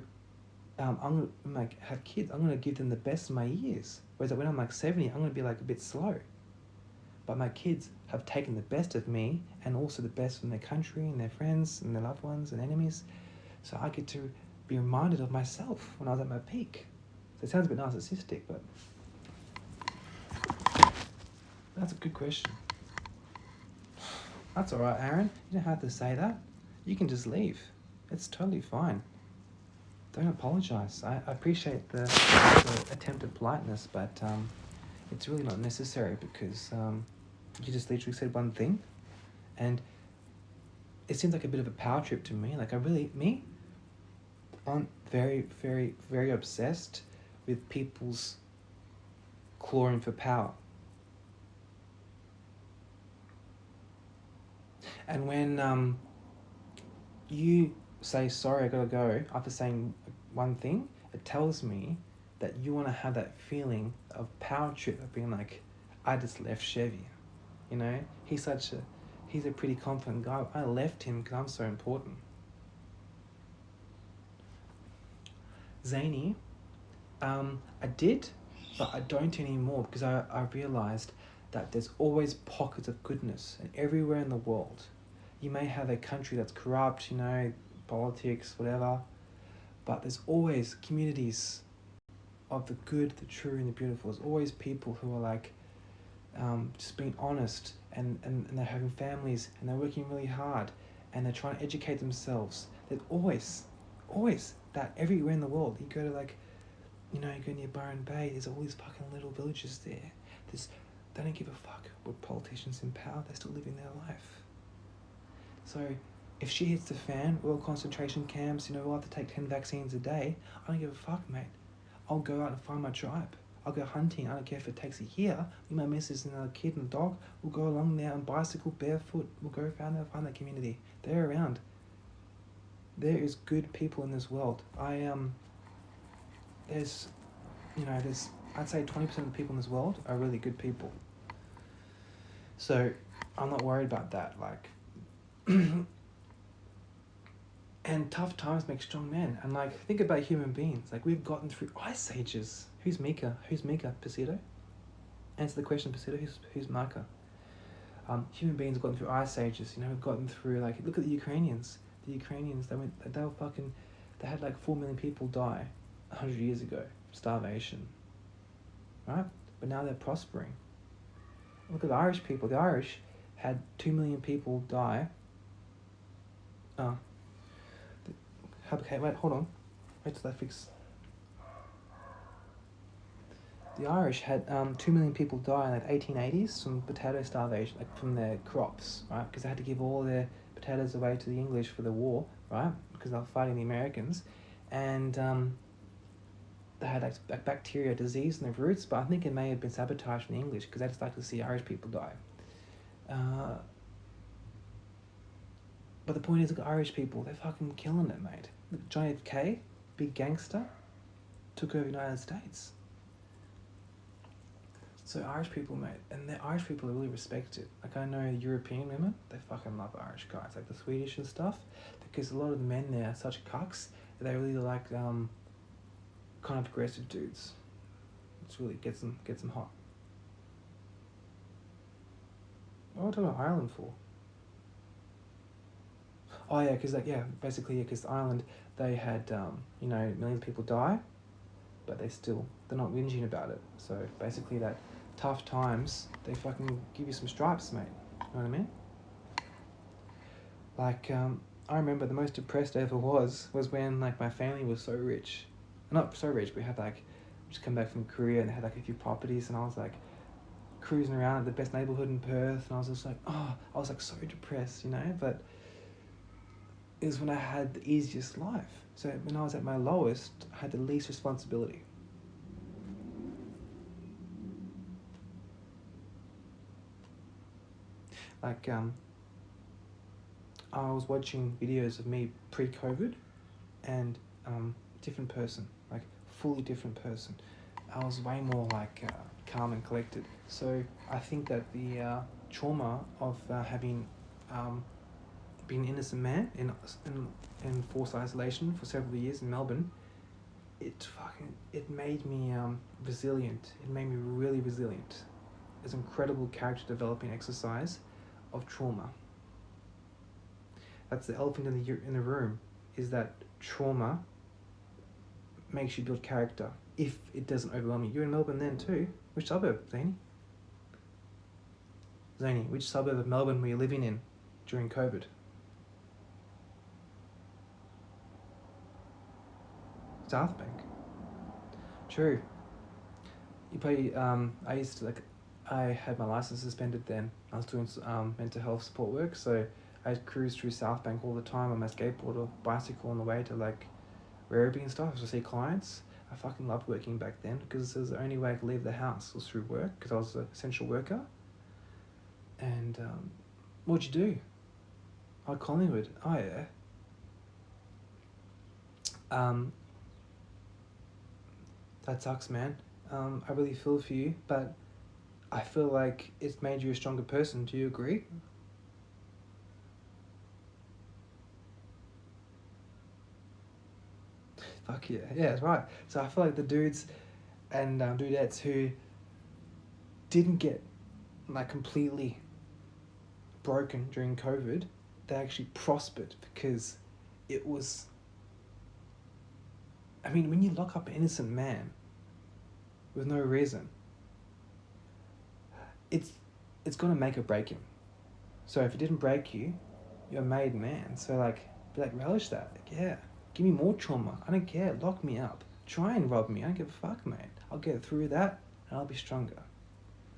I'm gonna like have kids. I'm gonna give them the best of my years. Whereas when I'm like 70, I'm gonna be like a bit slow. But my kids have taken the best of me, and also the best from their country and their friends and their loved ones and enemies. So I get to be reminded of myself when I was at my peak. So it sounds a bit narcissistic, but that's a good question. That's all right, Aaron. You don't have to say that. You can just leave. It's totally fine. Don't apologise. I appreciate the attempt at politeness, but it's really not necessary, because you just literally said one thing, and it seems like a bit of a power trip to me. Like, I'm very, very, very obsessed with people's clawing for power. And when you say, "Sorry, I gotta go," after saying one thing, it tells me that you want to have that feeling of power trip, of being like, "I just left Chevy." You know, he's a pretty confident guy. I left him because I'm so important. Zany, I did, but I don't anymore, because I realised that there's always pockets of goodness, and everywhere in the world. You may have a country that's corrupt, you know, politics, whatever, but there's always communities of the good, the true, and the beautiful. There's always people who are like, just being honest, and they're having families, and they're working really hard, and they're trying to educate themselves. There's always that everywhere in the world. You go to you go near Byron Bay, there's all these fucking little villages there. They don't give a fuck with politicians in power, they're still living their life. So if shit hits the fan, all concentration camps, we'll have to take 10 vaccines a day, I don't give a fuck, mate. I'll go out and find my tribe. I'll go hunting. I don't care if it takes a year. Me, my missus, and another kid and a dog, we'll go along there on bicycle, barefoot. We'll go find that community. They're around. There is good people in this world. There's I'd say 20% of the people in this world are really good people. So I'm not worried about that. Like, and tough times make strong men. And like, think about human beings. Like, we've gotten through ice ages. Who's Mika? Who's Mika? Pacito? Answer the question, Pacito. Who's Mika? Human beings have gotten through ice ages. You know, we've gotten through, like, look at the Ukrainians. The Ukrainians, they were fucking, they had like 4 million people die 100 years ago. Starvation. Right? But now they're prospering. Look at the Irish people. The Irish had 2 million people die. Oh. Okay, wait, hold on. Wait till I fix. The Irish had 2 million people die in the 1880s from potato starvation, like from their crops, right? Because they had to give all their potatoes away to the English for the war, right? Because they were fighting the Americans. And they had like bacteria disease in their roots, but I think it may have been sabotaged from the English because they just like to see Irish people die. But the point is, look at Irish people, they're fucking killing it, mate. Look, John F. K, big gangster, took over the United States. So Irish people, mate, and the Irish people are really respected. Like, I know European women, they fucking love Irish guys, like the Swedish and stuff, because a lot of the men there are such cucks, they really like kind of aggressive dudes. It's really gets them hot. What am I talking about Ireland for? Oh yeah, because basically because Ireland, they had millions of people die, but they're not whinging about it. So basically that tough times, they fucking give you some stripes, mate. You know what I mean? Like I remember the most depressed I ever was when like my family was so rich, not so rich. We had like just come back from Korea and they had like a few properties, and I was like cruising around at the best neighborhood in Perth, and I was just like, I was like so depressed, you know, but. Is when I had the easiest life. So when I was at my lowest, I had the least responsibility. Like, I was watching videos of me pre-COVID and different person, like fully different person. I was way more like calm and collected. So I think that the trauma of having been an innocent man in forced isolation for several years in Melbourne, it made me resilient. It made me really resilient. It's incredible character developing exercise of trauma. That's the elephant in the room, is that trauma makes you build character if it doesn't overwhelm you. You're in Melbourne then too. Which suburb, Zany, which suburb of Melbourne were you living in during COVID? South Bank. True. You probably I had my license suspended then. I was doing mental health support work, so I cruised through South Bank all the time on my skateboard or bicycle on the way to like Werribee and stuff to see clients. I fucking loved working back then because it was the only way I could leave the house was through work because I was an essential worker. And what'd you do? Oh, Collingwood. Oh yeah. That sucks, man. I really feel for you, but I feel like it's made you a stronger person. Do you agree? Fuck yeah. Yeah, that's right. So I feel like the dudes and dudettes who didn't get like completely broken during COVID, they actually prospered because it was. I mean, when you lock up an innocent man with no reason, it's gonna make or break him. So if it didn't break you, you're a made man. So like, relish that. Like, yeah, give me more trauma. I don't care. Lock me up. Try and rob me. I don't give a fuck, mate. I'll get through that and I'll be stronger.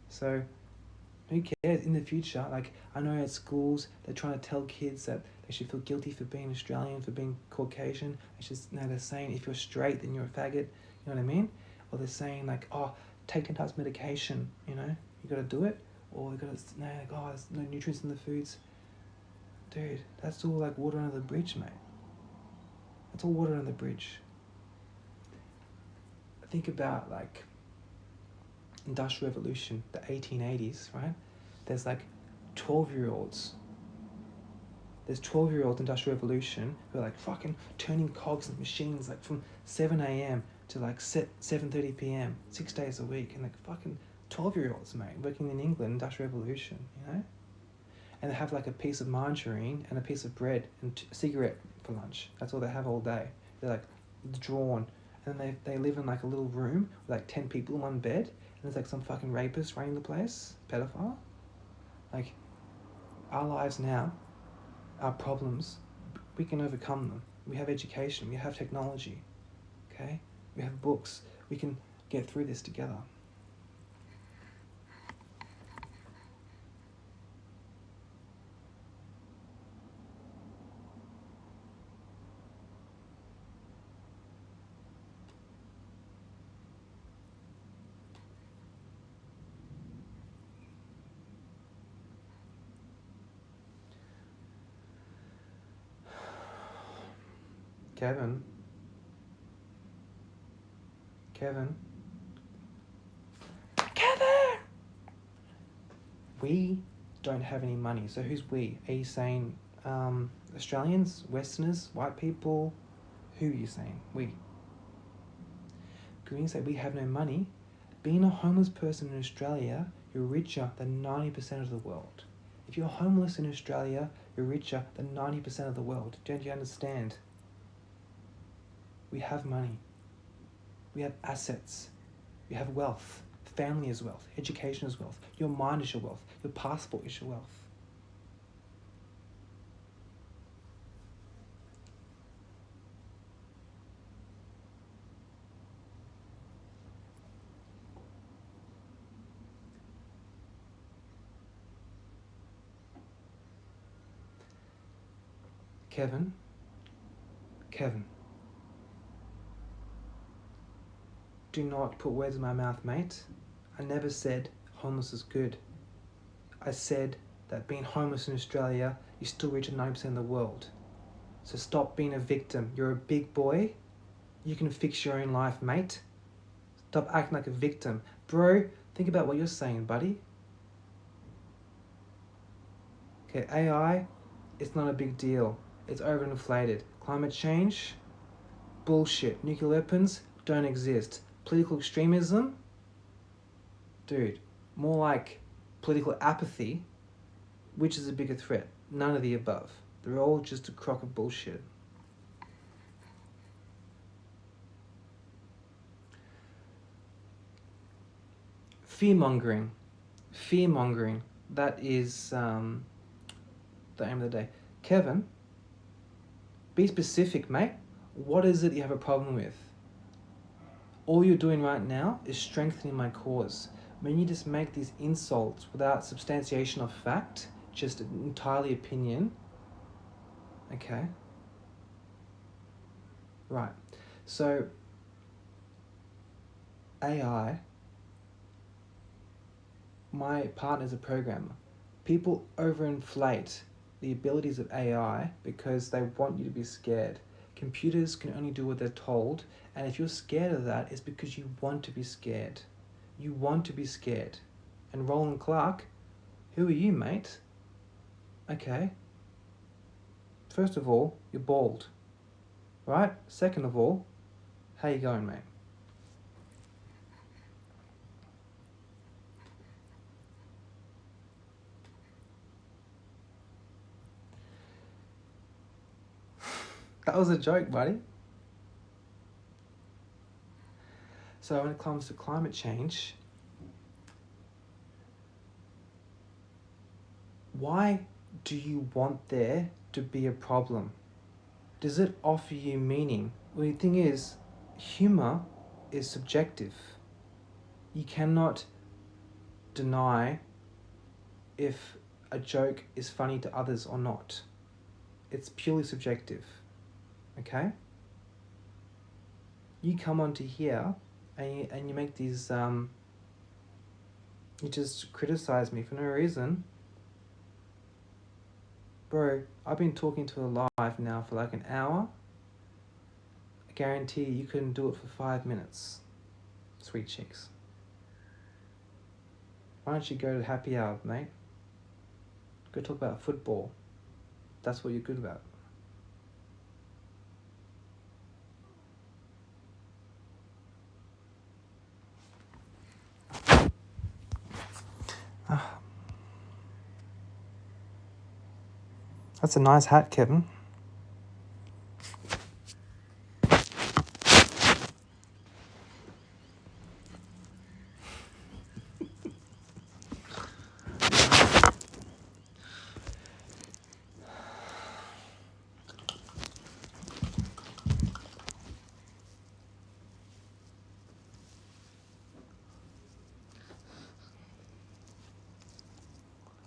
So who cares in the future? Like, I know at schools they're trying to tell kids that they should feel guilty for being Australian, for being Caucasian. They're saying if you're straight then you're a faggot. You know what I mean? Or they're saying like, take 10 times medication. You know, you gotta do it. Or they gotta there's no nutrients in the foods. Dude, that's all like water under the bridge, mate. That's all water under the bridge. Think about like Industrial Revolution, the 1880s, right? There's like 12-year-olds. There's 12-year-olds Industrial Revolution who are like fucking turning cogs in machines like from 7 a.m. to like 7:30 p.m. 6 days a week, and like fucking 12-year-olds, mate, working in England, Industrial Revolution, you know? And they have like a piece of margarine and a piece of bread and a cigarette for lunch. That's all they have all day. They're like drawn. And they live in like a little room with like 10 people in one bed, and there's like some fucking rapist running the place, pedophile. Like, our lives now, our problems, we can overcome them. We have education, we have technology, okay? We have books. We can get through this together. Kevin. We don't have any money. So who's we? Are you saying Australians, Westerners, white people? Who are you saying? We. Because when you say we have no money, being a homeless person in Australia, you're richer than 90% of the world. If you're homeless in Australia, you're richer than 90% of the world. Don't you understand? We have money. We have assets. We have wealth. Family is wealth. Education is wealth. Your mind is your wealth. Your passport is your wealth. Kevin. Do not put words in my mouth, mate. I never said homeless is good. I said that being homeless in Australia, you still reach 90% of the world. So stop being a victim. You're a big boy. You can fix your own life, mate. Stop acting like a victim. Bro, think about what you're saying, buddy. Okay, AI, it's not a big deal. It's overinflated. Climate change, bullshit. Nuclear weapons don't exist. Political extremism, dude, more like political apathy. Which is a bigger threat? None of the above. They're all just a crock of bullshit. Fear-mongering. That is the aim of the day. Kevin, be specific, mate. What is it you have a problem with? All you're doing right now is strengthening my cause. When you just make these insults without substantiation of fact, just entirely opinion, okay? Right. So, AI, my partner's a programmer. People overinflate the abilities of AI because they want you to be scared. Computers can only do what they're told, and if you're scared of that, it's because you want to be scared. You want to be scared. And Roland Clark, who are you, mate? Okay. First of all, you're bald. Right? Second of all, how you going, mate? That was a joke, buddy. So when it comes to climate change, why do you want there to be a problem? Does it offer you meaning? Well, the thing is, humor is subjective. You cannot deny if a joke is funny to others or not. It's purely subjective. Okay? You come onto here and you make these you just criticize me for no reason. Bro, I've been talking to a live now for like an hour. I guarantee you couldn't do it for 5 minutes. Sweet cheeks. Why don't you go to happy hour, mate? Go talk about football. That's what you're good about. That's a nice hat, Kevin.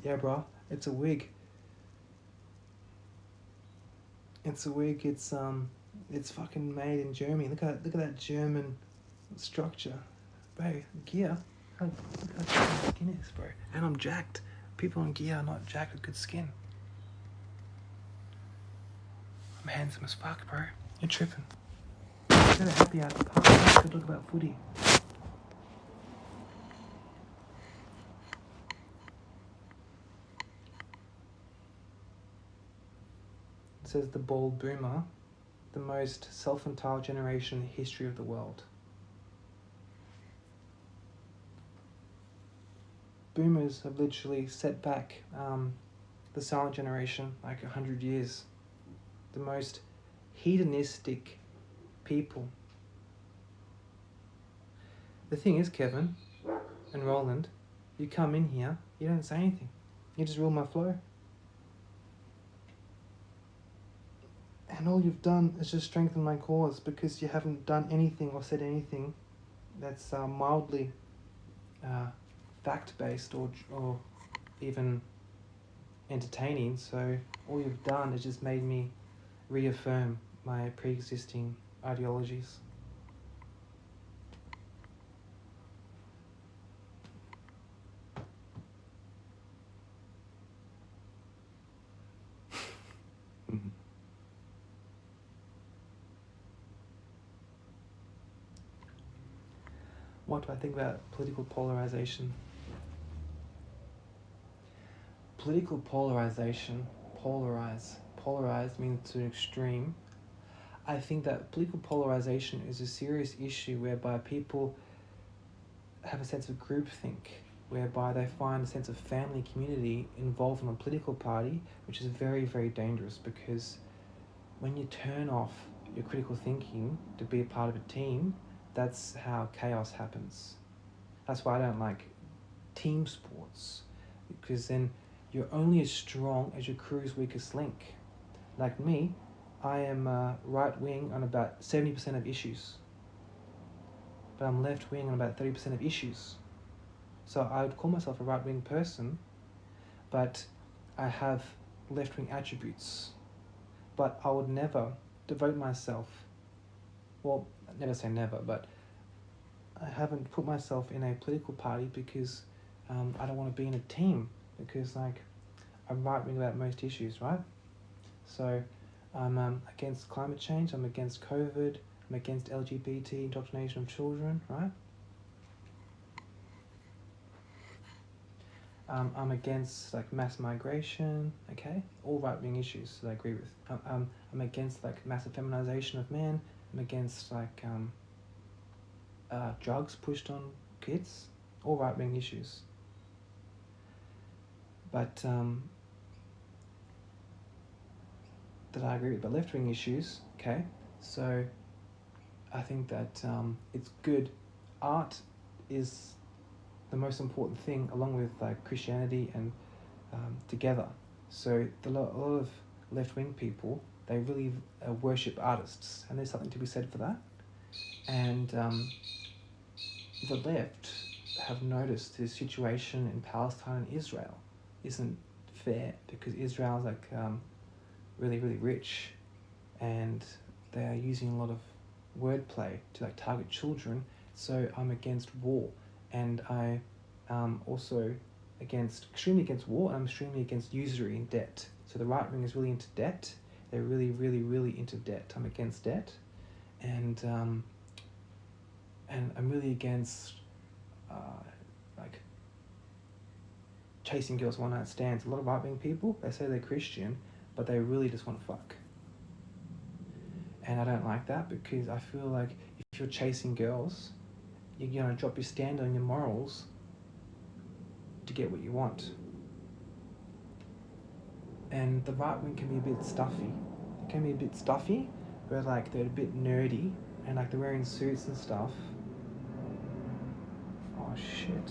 Yeah, bro. It's a wig. It's a wig. It's fucking made in Germany. Look at that German structure, bro. Gear. Look how jacked my skin is, bro. And I'm jacked. People on gear are not jacked with good skin. I'm handsome as fuck, bro. You're tripping. Go to happy hour. Go talk about footy. It says the bald boomer, the most self-entitled generation in the history of the world. Boomers have literally set back the silent generation like 100 years. The most hedonistic people. The thing is, Kevin and Roland, you come in here, you don't say anything. You just rule my flow. And all you've done is just strengthen my cause because you haven't done anything or said anything that's mildly fact-based or even entertaining. So all you've done is just made me reaffirm my pre-existing ideologies. What do I think about political polarization? Political polarization, polarize means to an extreme. I think that political polarization is a serious issue whereby people have a sense of groupthink, whereby they find a sense of family community involved in a political party, which is very, very dangerous because when you turn off your critical thinking to be a part of a team, that's how chaos happens. That's why I don't like team sports, because then you're only as strong as your crew's weakest link. Like me, I am right wing on about 70% of issues, but I'm left wing on about 30% of issues. So I would call myself a right wing person, but I have left wing attributes. But I would never devote myself, well, never say never, but I haven't put myself in a political party because I don't want to be in a team, because like I'm right wing about most issues, right? So I'm against climate change, I'm against COVID, I'm against LGBT indoctrination of children, right? I'm against like mass migration, okay? All right-wing issues that I agree with. I'm against like massive feminization of men. I'm against like drugs pushed on kids. All right-wing issues. But that I agree with. But left-wing issues, okay? So I think that it's good. Art is the most important thing, along with like Christianity and together. So a lot of left-wing people, they really worship artists, and there's something to be said for that. And the left have noticed the situation in Palestine and Israel isn't fair, because Israel's like really, really rich, and they are using a lot of wordplay to like target children. So I'm against war, and I also extremely against war, and I'm extremely against usury and debt. So the right wing is really into debt. They're really, really, really into debt. I'm against debt, and I'm really against like chasing girls one night stands. A lot of right-wing people, they say they're Christian, but they really just want to fuck. And I don't like that, because I feel like if you're chasing girls, you're going to drop your standard on your morals to get what you want. And the right wing can be a bit stuffy. It can be a bit stuffy, where like they're a bit nerdy and like they're wearing suits and stuff. Oh shit.